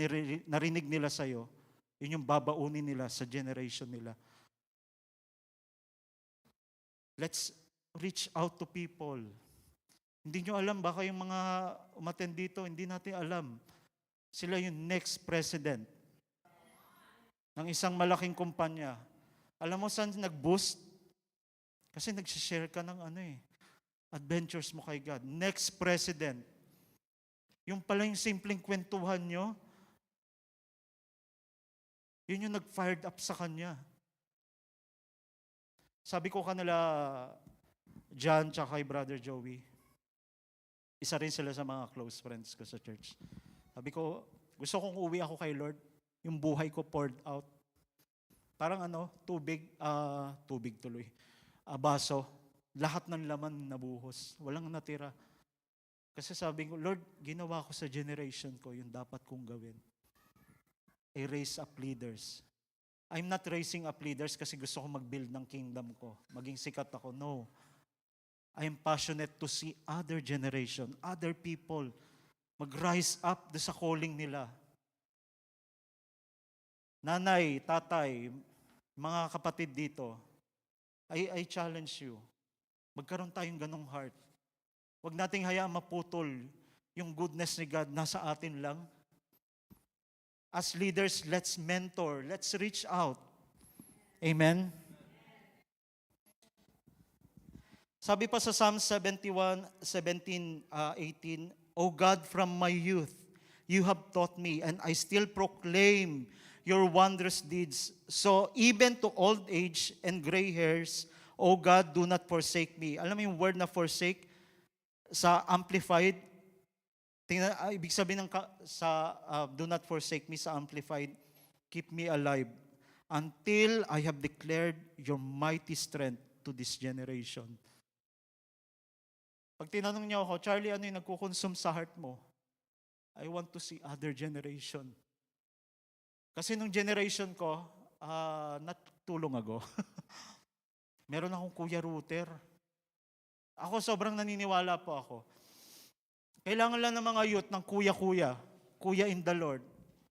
narinig nila sa'yo, yun yung babaunin nila sa generation nila. Let's reach out to people. Hindi nyo alam, baka yung mga umattend dito, hindi natin alam. Sila yung next president ng isang malaking kumpanya. Alam mo saan nag-boost? Kasi nag-share ka ng adventures mo kay God. Next president. Yung pala yung simpleng kwentuhan nyo, yun yung nag-fired up sa kanya. Sabi ko kanila, John tsaka kay Brother Joey, isa rin sila sa mga close friends ko sa church. Sabi ko, gusto kong uwi ako kay Lord, yung buhay ko poured out. Parang tubig tuloy. Baso, lahat ng laman nabuhos. Walang natira. Kasi sabi ko, Lord, ginawa ko sa generation ko yung dapat kong gawin. I raise up leaders. I'm not raising up leaders kasi gusto ko mag-build ng kingdom ko. Maging sikat ako. No. I am passionate to see other generation, other people mag-rise up sa calling nila. Nanay, tatay, mga kapatid dito, I challenge you. Magkaroon tayong ganong heart. Huwag nating hayaan maputol yung goodness ni God nasa atin lang. As leaders, let's mentor. Let's reach out. Amen? Sabi pa sa Psalm 17:18, O God, from my youth, you have taught me, and I still proclaim your wondrous deeds. So even to old age and gray hairs, O God, do not forsake me. Alam mo yung word na forsake? Sa Amplified, Ibig sabihin do not forsake me sa Amplified, keep me alive until I have declared your mighty strength to this generation. Pag tinanong niyo ako, Charlie, ano yung nagkukonsume sa heart mo? I want to see other generation. Kasi nung generation ko, natulong ako. Meron akong kuya router. Ako sobrang naniniwala po ako. Kailangan lang ng mga youth ng kuya-kuya, kuya in the Lord,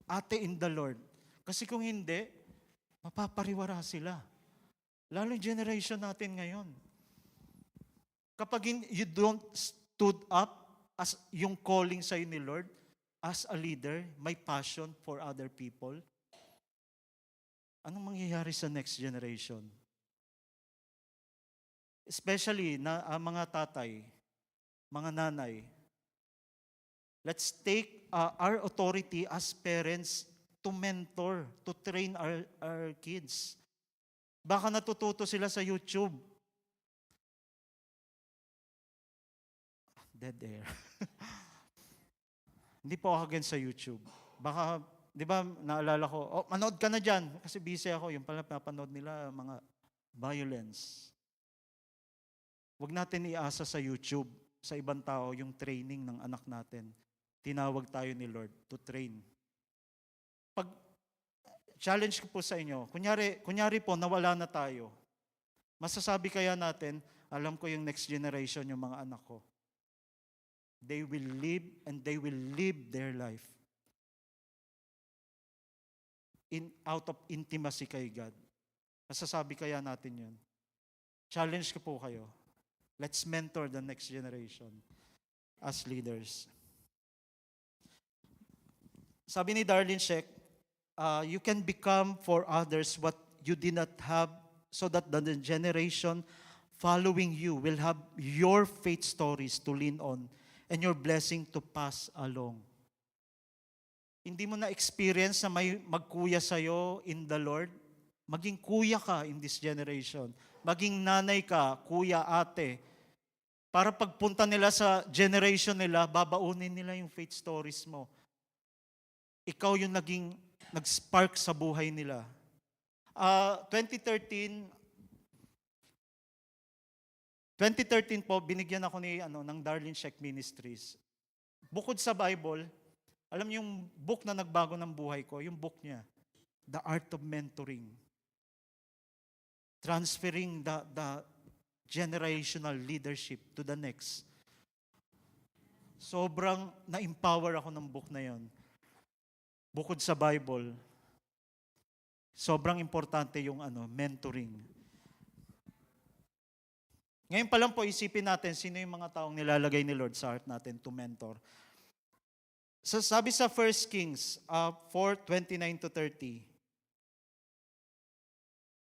ate in the Lord. Kasi kung hindi, mapapariwara sila. Lalo yung generation natin ngayon. Kapag you don't stood up as yung calling sa'yo ni Lord, as a leader, may passion for other people, anong mangyayari sa next generation? Especially na mga tatay, mga nanay, let's take our authority as parents to mentor, to train our kids. Baka natututo sila sa YouTube. Dead air. Hindi po ako against sa YouTube. Baka, di ba, naalala ko, manood ka na dyan. Kasi busy ako. Yung pala napanood nila, mga violence. Huwag natin iasa sa YouTube, sa ibang tao, yung training ng anak natin. Tinawag tayo ni Lord to train. Pag challenge ko po sa inyo, kunyari po, nawala na tayo. Masasabi kaya natin, alam ko yung next generation, yung mga anak ko. They will live and they will live their life out of intimacy kay God. Masasabi kaya natin yun? Challenge ko po kayo. Let's mentor the next generation as leaders. Sabi ni Darlene Sheck, you can become for others what you did not have so that the generation following you will have your faith stories to lean on and your blessing to pass along. Hindi mo na-experience na may magkuya sa'yo in the Lord? Maging kuya ka in this generation. Maging nanay ka, kuya, ate. Para pagpunta nila sa generation nila, babaunin nila yung faith stories mo. Ikaw yung nag-spark sa buhay nila. 2013 po, binigyan ako ng Darlene Sheck Ministries. Bukod sa Bible, alam niyo yung book na nagbago ng buhay ko, yung book niya, The Art of Mentoring. Transferring the generational leadership to the next. Sobrang na-empower ako ng book na yon. Bukod sa Bible, sobrang importante yung mentoring. Ngayon pa lang po, isipin natin sino yung mga taong nilalagay ni Lord sa heart natin to mentor. So, sabi sa 1 Kings 4:29-30.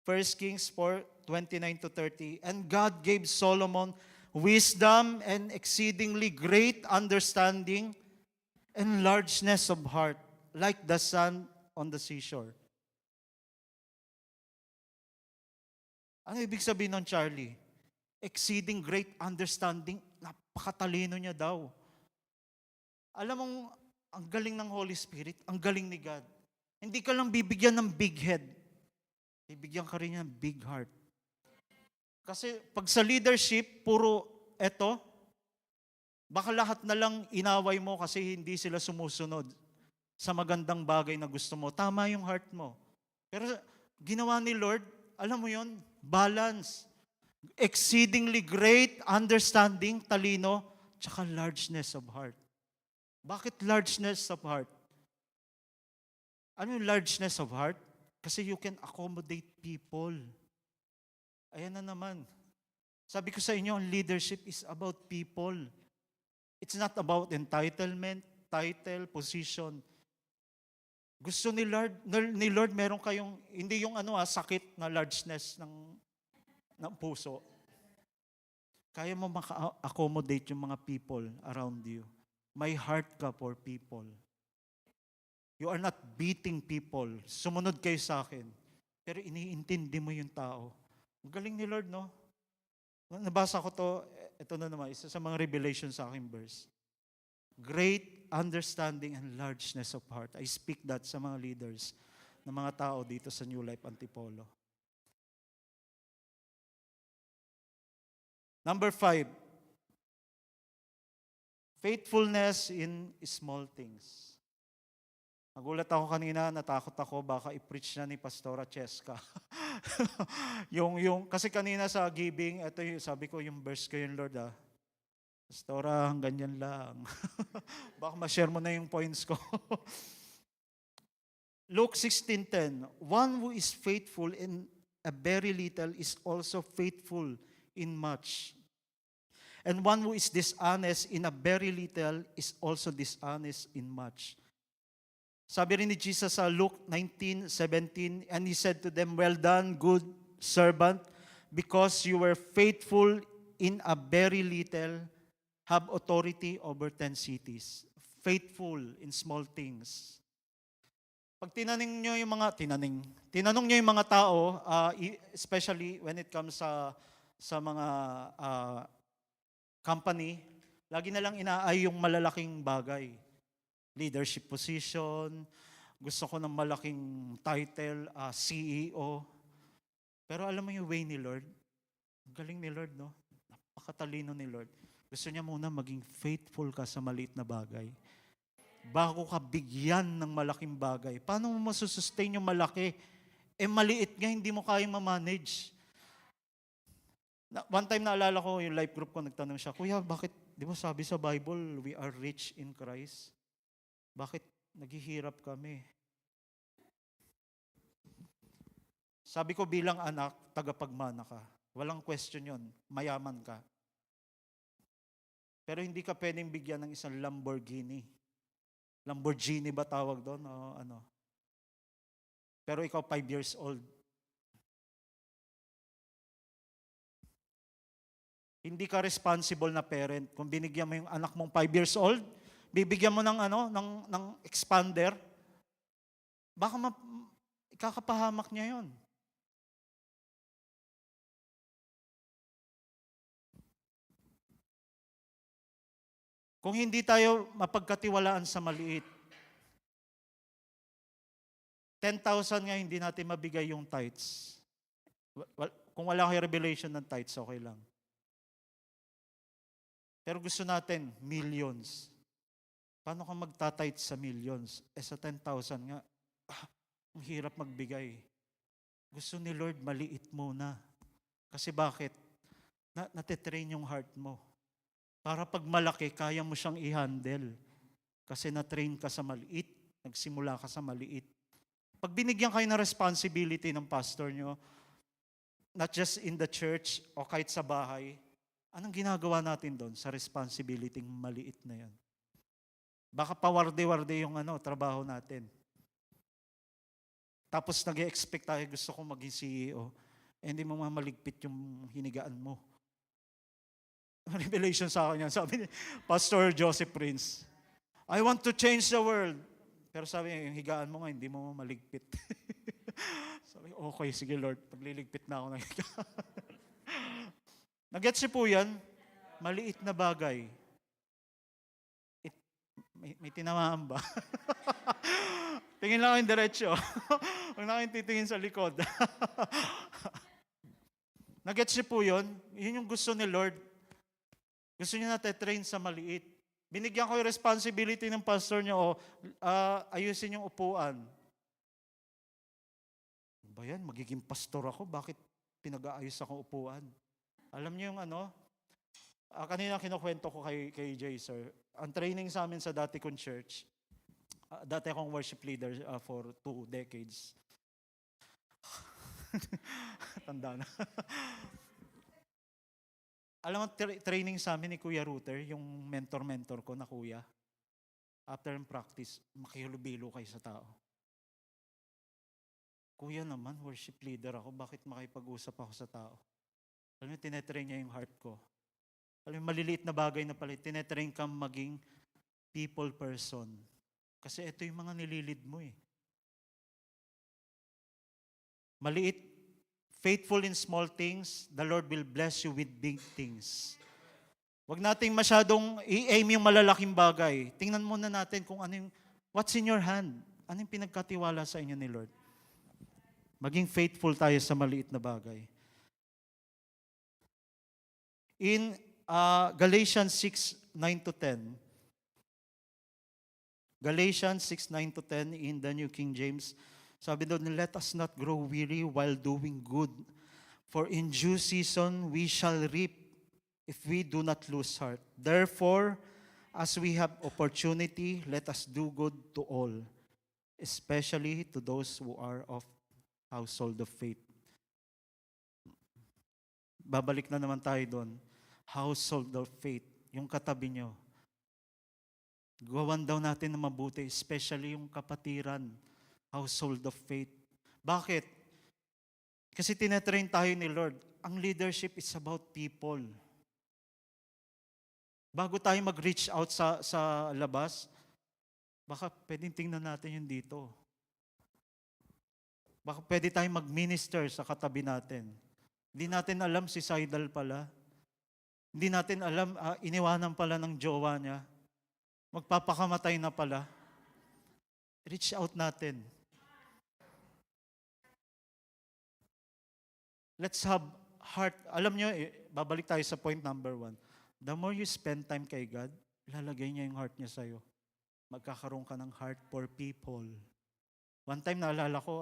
1 Kings 4:29-30. And God gave Solomon wisdom and exceedingly great understanding and largeness of heart, like the sand on the seashore. Ano ibig sabihin nun, Charlie? Exceeding great understanding, napakatalino niya daw. Alam mong, ang galing ng Holy Spirit, ang galing ni God. Hindi ka lang bibigyan ng big head. Bibigyan ka rin niya ng big heart. Kasi pag sa leadership, puro eto, baka lahat na lang inaway mo kasi hindi sila sumusunod sa magandang bagay na gusto mo. Tama yung heart mo. Pero ginawa ni Lord, alam mo yon, balance. Exceedingly great understanding, talino, tsaka largeness of heart. Bakit largeness of heart? Ano yung largeness of heart? Kasi you can accommodate people. Ayan na naman. Sabi ko sa inyo, leadership is about people. It's not about entitlement, title, position. Gusto ni Lord meron kayong, hindi yung sakit na largeness ng puso. Kaya mo maka-accommodate yung mga people around you. May heart ka for people. You are not beating people. Sumunod kayo sa akin. Pero iniintindi mo yung tao. Ang galing ni Lord, no? Nabasa ko to, ito na naman, isa sa mga revelation sa aking verse. great understanding and largeness of heart. I speak that sa mga leaders, ng mga tao dito sa New Life Antipolo. Number 5, faithfulness in small things. Nagulat ako kanina, natakot ako, baka i-preach na ni Pastora Cheska. Kasi kanina sa giving, ito yung, sabi ko, yung verse ko yun, Lord, Pastora, ganyan lang. Baka ma-share mo na yung points ko. Luke 16:10, one who is faithful in a very little is also faithful in much. And one who is dishonest in a very little is also dishonest in much. Sabi rin ni Jesus sa Luke 19:17, and He said to them, well done, good servant, because you were faithful in a very little, have authority over 10 cities. Faithful in small things. Pag tinanong nyo yung mga tao, especially when it comes sa mga company, lagi na lang inaay yung malalaking bagay. Leadership position, gusto ko ng malaking title, CEO. Pero alam mo yung way ni Lord? Ang galing ni Lord, no? Napakatalino ni Lord. Gusto niya muna maging faithful ka sa maliit na bagay. Bago ka bigyan ng malaking bagay. Paano mo masusustain yung malaki? Maliit nga, hindi mo kayang ma-manage. One time naalala ko, yung life group ko, nagtanong siya, Kuya, bakit, di ba sabi sa Bible, we are rich in Christ? Bakit naghihirap kami? Sabi ko, bilang anak, tagapagmana ka. Walang question yon, mayaman ka. Pero hindi ka pwedeng bigyan ng isang Lamborghini. Lamborghini ba tawag doon? O ano? Pero ikaw 5 years old. Hindi ka responsible na parent. Kung binigyan mo yung anak mong 5 years old, bibigyan mo ng ng expander, baka ikakapahamak niya 'yon. Kung hindi tayo mapagkatiwalaan sa maliit, 10,000 nga hindi natin mabigay yung tithes. Kung wala kang revelation ng tithes, okay lang. Pero gusto natin, millions. Paano ka magta-tithe sa millions? Sa 10,000 nga, ang hirap magbigay. Gusto ni Lord, maliit muna. Kasi bakit? Natitrain yung heart mo. Para pag malaki, kaya mo siyang i-handle. Kasi na-train ka sa maliit, nagsimula ka sa maliit. Pag binigyan kayo ng responsibility ng pastor nyo, not just in the church o kahit sa bahay, anong ginagawa natin doon sa responsibility maliit na yan? Baka pawarde-warde yung trabaho natin. Tapos nag-expect tayo, gusto ko maging CEO. Hindi mo mamaligpit yung hinigaan mo. Revelation sa akin yan. Sabi ni Pastor Joseph Prince, I want to change the world. Pero sabi niya, yung higaan mo nga, hindi mo maligpit. Sabi, okay, sige Lord, pagliligpit na ako ng higaan. Nag-gets niyo po yan? Maliit na bagay. May tinamaan ba? Tingin lang ako yung diretsyo. Huwag na kayong titingin sa likod. Nag-gets niyo po yun? Yun yung gusto ni Lord. Gusto niya na-train sa maliit. Binigyan ko yung responsibility ng pastor niyo, ayusin yung upuan. Ba yan? Magiging pastor ako? Bakit pinag-aayos akong upuan? Alam niyo yung kanina kinukwento ko kay Jay, sir. Ang training sa amin sa dati kong church, dati akong worship leader for 2 decades. Tanda na. Alam mo, training sa amin ni Kuya Router, yung mentor ko na kuya. After practice, makihulubilo kayo sa tao. Kuya naman, worship leader ako, bakit makipag-usap ako sa tao? Alam mo, tinetrain niya yung heart ko. Alam mo, maliliit na bagay na pala, tinetrain kang maging people person. Kasi ito yung mga nililid mo eh. Maliit, faithful in small things, the Lord will bless you with big things. Huwag nating masyadong i-aim yung malalaking bagay. Tingnan muna natin kung ano yung, what's in your hand? Ano yung pinagkatiwala sa inyo ni Lord? Maging faithful tayo sa maliit na bagay. In Galatians 6:9-10, Galatians 6:9-10 in the New King James, sabi doon, let us not grow weary while doing good, for in due season we shall reap if we do not lose heart. Therefore, as we have opportunity, let us do good to all, especially to those who are of household of faith. Babalik na naman tayo doon. Household of faith, yung katabi nyo. Gawan daw natin na mabuti, especially yung kapatiran, household of faith. Bakit? Kasi tinetrain tayo ni Lord. Ang leadership is about people. Bago tayo mag-reach out sa labas, baka pwedeng tingnan natin yung dito. Baka pwede tayong mag-minister sa katabi natin. Hindi natin alam si Saidal pala. Hindi natin alam, iniwanan pala ng jowa niya. Magpapakamatay na pala. Reach out natin. Let's have heart. Alam nyo, babalik tayo sa point number 1. The more you spend time kay God, ilalagay niya yung heart niya sa'yo. Magkakaroon ka ng heart for people. One time naalala ko,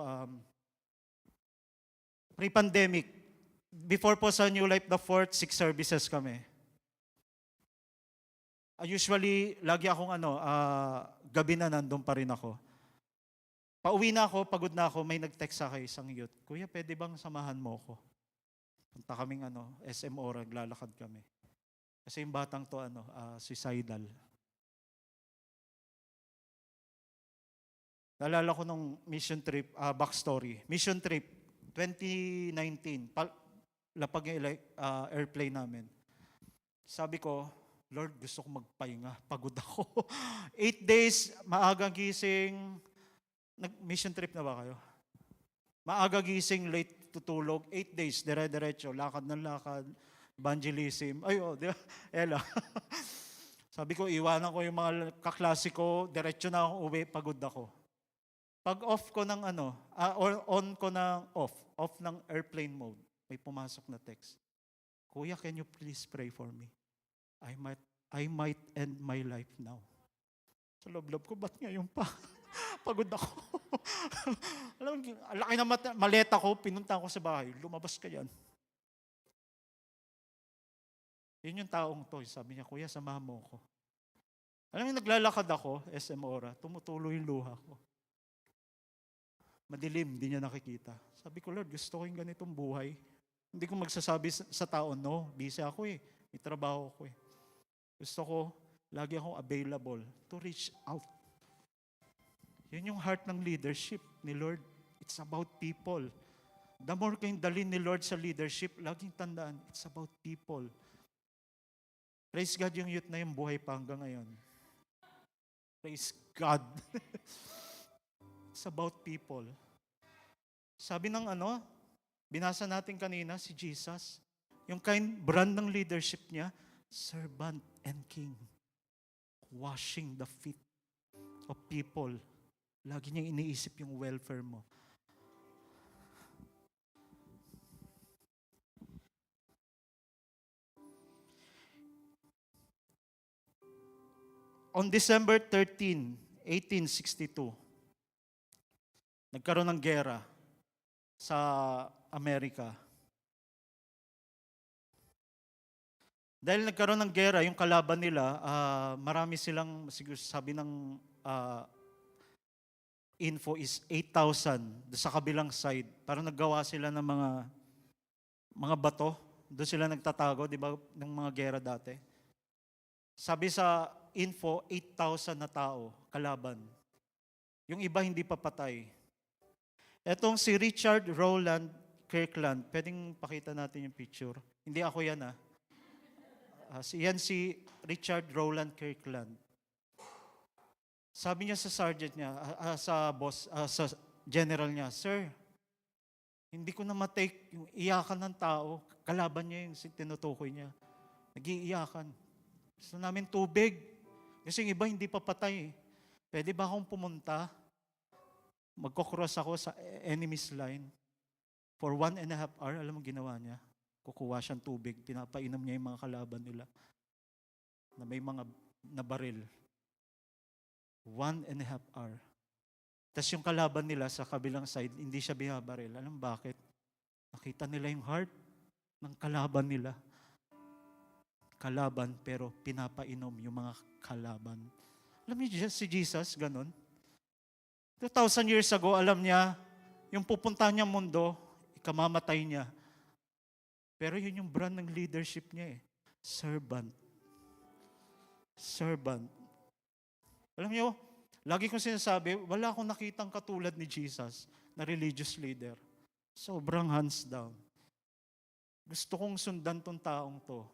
pre-pandemic, before po sa New Life the Fourth, 6 services kami. Usually, lagi akong gabi na nandun pa rin ako. Pauwi na ako, pagod na ako, may nag-text sa akin isang youth, Kuya, pwede bang samahan mo ako? Punta kaming SM Ora, naglalakad kami. Kasi yung batang to, suicidal. Naalala ko nung mission trip, backstory. Mission trip, 2019, lapag yung airplane namin. Sabi ko, Lord, gusto ko magpahinga. Pagod ako. 8 days, maagang gising. Mission trip na ba kayo? Maaga gising, late tutulog. 8 days, dire-diretso, lakad ng lakad. Evangelism. Ay, di ba? Ela. Sabi ko, iwanan ko yung mga kaklase ko, diretso na akong uwi, pagod ako. Pag off ko ng or on ko ng off ng airplane mode, may pumasok na text. Kuya, can you please pray for me? I might end my life now. Sa loob-loob ko, ba't ngayon pa? Pagod ako. Alam mo, laki na maleta ko, pinunta ko sa bahay, lumabas ka yan. Yun yung taong to. Sabi niya, Kuya, samahan mo ako. Alam mo, naglalakad ako, SM Ora, tumutulo yung luha ko. Madilim, hindi niya nakikita. Sabi ko, Lord, gusto ko yung ganitong buhay. Hindi ko magsasabi sa tao, no, busy ako eh. May trabaho ko eh. Gusto ko, lagi akong available to reach out. Yun yung heart ng leadership ni Lord. It's about people. The more kayong dalhin ni Lord sa leadership, laging tandaan, it's about people. Praise God, yung youth na yung buhay pa hanggang ngayon. Praise God. It's about people. Sabi ng binasa natin kanina, si Jesus, yung brand ng leadership niya, servant and king. Washing the feet of people. Lagi niyang iniisip yung welfare mo. On December 13, 1862, nagkaroon ng gera sa Amerika. Dahil nagkaroon ng gera, yung kalaban nila, marami silang, siguro sabi ng info is 8,000 sa kabilang side. Parang naggawa sila ng mga bato. Doon sila nagtatago, di ba, ng mga gera dati. Sabi sa info, 8,000 na tao, kalaban. Yung iba hindi pa patay. Etong si Richard Rowland Kirkland, pwedeng pakita natin yung picture. Hindi ako yan yan si Richard Rowland Kirkland. Sabi niya sa sergeant niya, sa boss, sa general niya, Sir, hindi ko na matake yung iyakan ng tao. Kalaban niya yung tinutukoy niya. Nag-iiyakan. Gusto namin tubig. Kasi yung iba hindi pa patay. Pwede ba akong pumunta? Magkocross ako sa enemy's line. For 1.5 hour, alam mo ginawa niya? Kukuha siyang tubig, pinapainom niya yung mga kalaban nila na may mga nabaril. 1.5 hour. Tapos yung kalaban nila sa kabilang side, hindi siya binabaril. Alam bakit? Nakita nila yung heart ng kalaban nila. Kalaban pero pinapainom yung mga kalaban. Alam niyo si Jesus, ganun. 2,000 years ago, alam niya, yung pupunta niyang mundo, ikamamatay niya. Pero yun yung brand ng leadership niya eh. Servant. Servant. Alam niyo, lagi kong sinasabi, wala akong nakitang katulad ni Jesus na religious leader. Sobrang hands down. Gusto kong sundan tong taong to.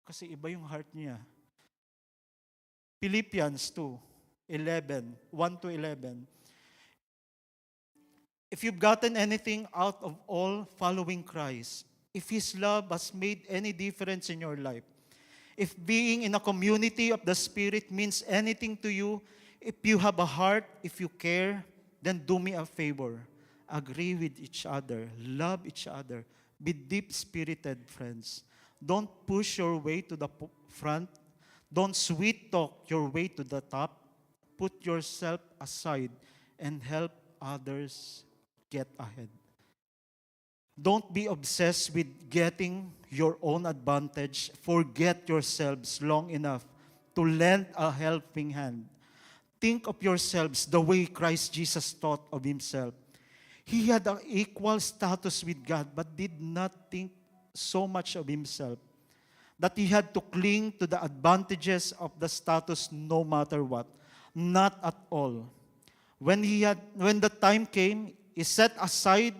Kasi iba yung heart niya. Philippians 2:11, 1-11. If you've gotten anything out of all following Christ, if His love has made any difference in your life, if being in a community of the Spirit means anything to you, if you have a heart, if you care, then do me a favor. Agree with each other. Love each other. Be deep-spirited, friends. Don't push your way to the front. Don't sweet-talk your way to the top. Put yourself aside and help others get ahead. Don't be obsessed with getting your own advantage. Forget yourselves long enough to lend a helping hand. Think of yourselves the way Christ Jesus thought of Himself. He had an equal status with God, but did not think so much of Himself that He had to cling to the advantages of the status no matter what. Not at all. When the time came, He set aside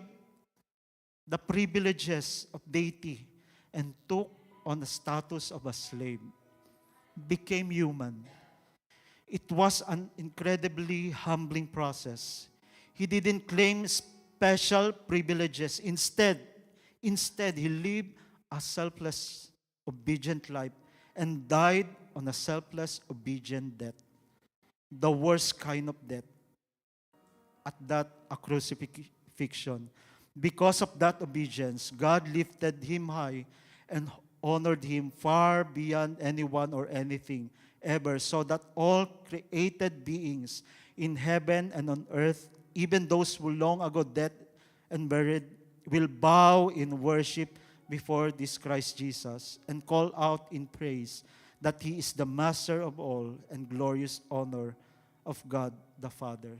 the privileges of deity and took on the status of a slave, became human. It was an incredibly humbling process. He didn't claim special privileges. Instead, He lived a selfless, obedient life and died on a selfless, obedient death. The worst kind of death. At that, a crucifixion. Because of that obedience, God lifted Him high and honored Him far beyond anyone or anything ever, so that all created beings in heaven and on earth, even those who long ago dead and buried, will bow in worship before this Christ Jesus and call out in praise that He is the Master of all and glorious honor of God the Father.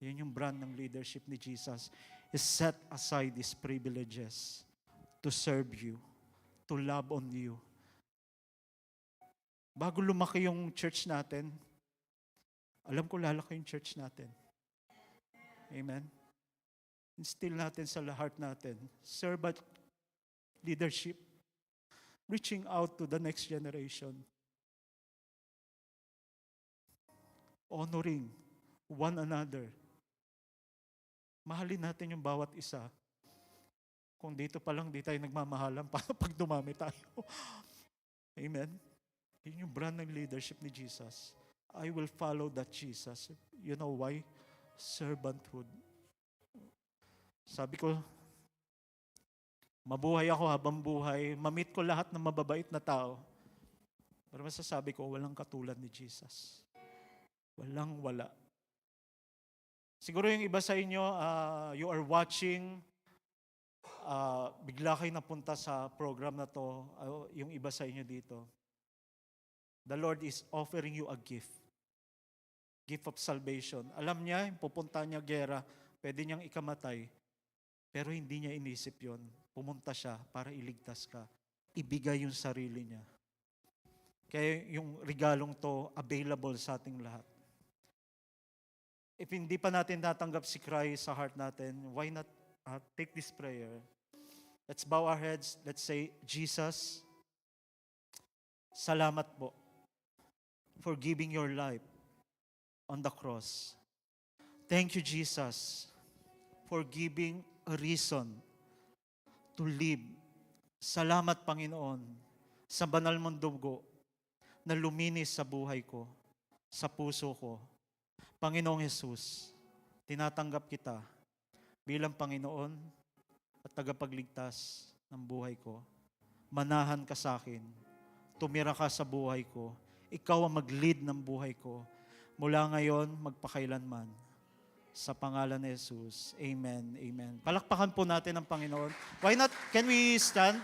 Yun yung brand ng leadership ni Jesus. He set aside His privileges to serve you, to love on you. Bago lumaki yung church natin, alam ko lalaki yung church natin. Amen? Instill natin sa heart natin, servant leadership, reaching out to the next generation, honoring one another. Mahalin natin yung bawat isa. Kung dito pa lang, di tayo nagmamahalan para pag dumami tayo. Amen? Yun yung brand ng leadership ni Jesus. I will follow that Jesus. You know why? Servanthood. Sabi ko, mabuhay ako habang buhay, mamit ko lahat ng mababait na tao. Pero masasabi ko, walang katulad ni Jesus. Walang wala. Siguro yung iba sa inyo, you are watching, bigla kayo napunta sa program na to, yung iba sa inyo dito. The Lord is offering you a gift. Gift of salvation. Alam niya, pupunta niya gera, pwede niyang ikamatay, pero hindi niya inisip yon. Pumunta siya para iligtas ka. Ibigay yung sarili niya. Kaya yung regalong to, available sa ating lahat. If hindi pa natin natanggap si Christ sa heart natin, why not take this prayer? Let's bow our heads. Let's say, Jesus, salamat po for giving your life on the cross. Thank you, Jesus, for giving a reason to live. Salamat, Panginoon, sa banal mong dugo na luminis sa buhay ko, sa puso ko. Panginoong Jesus, tinatanggap kita bilang Panginoon at tagapagligtas ng buhay ko. Manahan ka sa akin. Tumira ka sa buhay ko. Ikaw ang mag-lead ng buhay ko. Mula ngayon, magpakailanman. Sa pangalan ni Jesus. Amen. Amen. Palakpakan po natin ang Panginoon. Why not? Can we stand?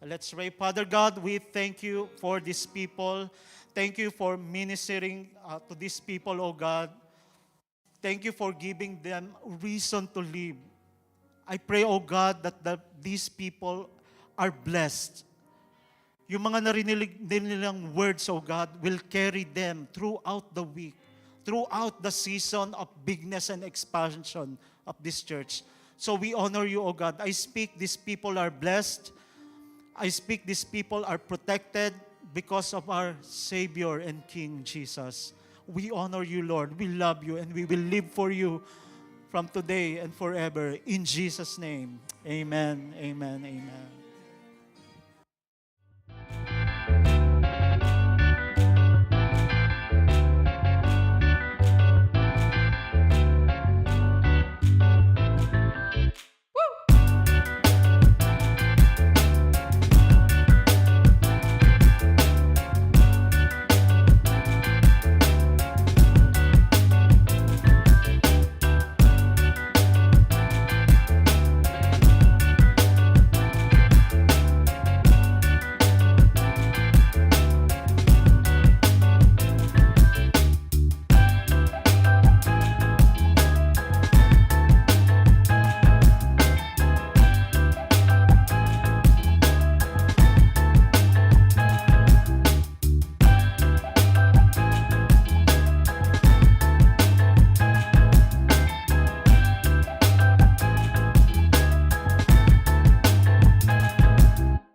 Let's pray. Father God, we thank you for these people. Thank you for ministering to these people, O God. Thank you for giving them reason to live. I pray, O God, that these people are blessed. Yung mga narinig nilang words, O God, will carry them throughout the week, throughout the season of bigness and expansion of this church. So we honor you, O God. I speak these people are blessed. I speak these people are protected because of our Savior and King Jesus. We honor you, Lord. We love you and we will live for you from today and forever. In Jesus' name, amen, amen, amen.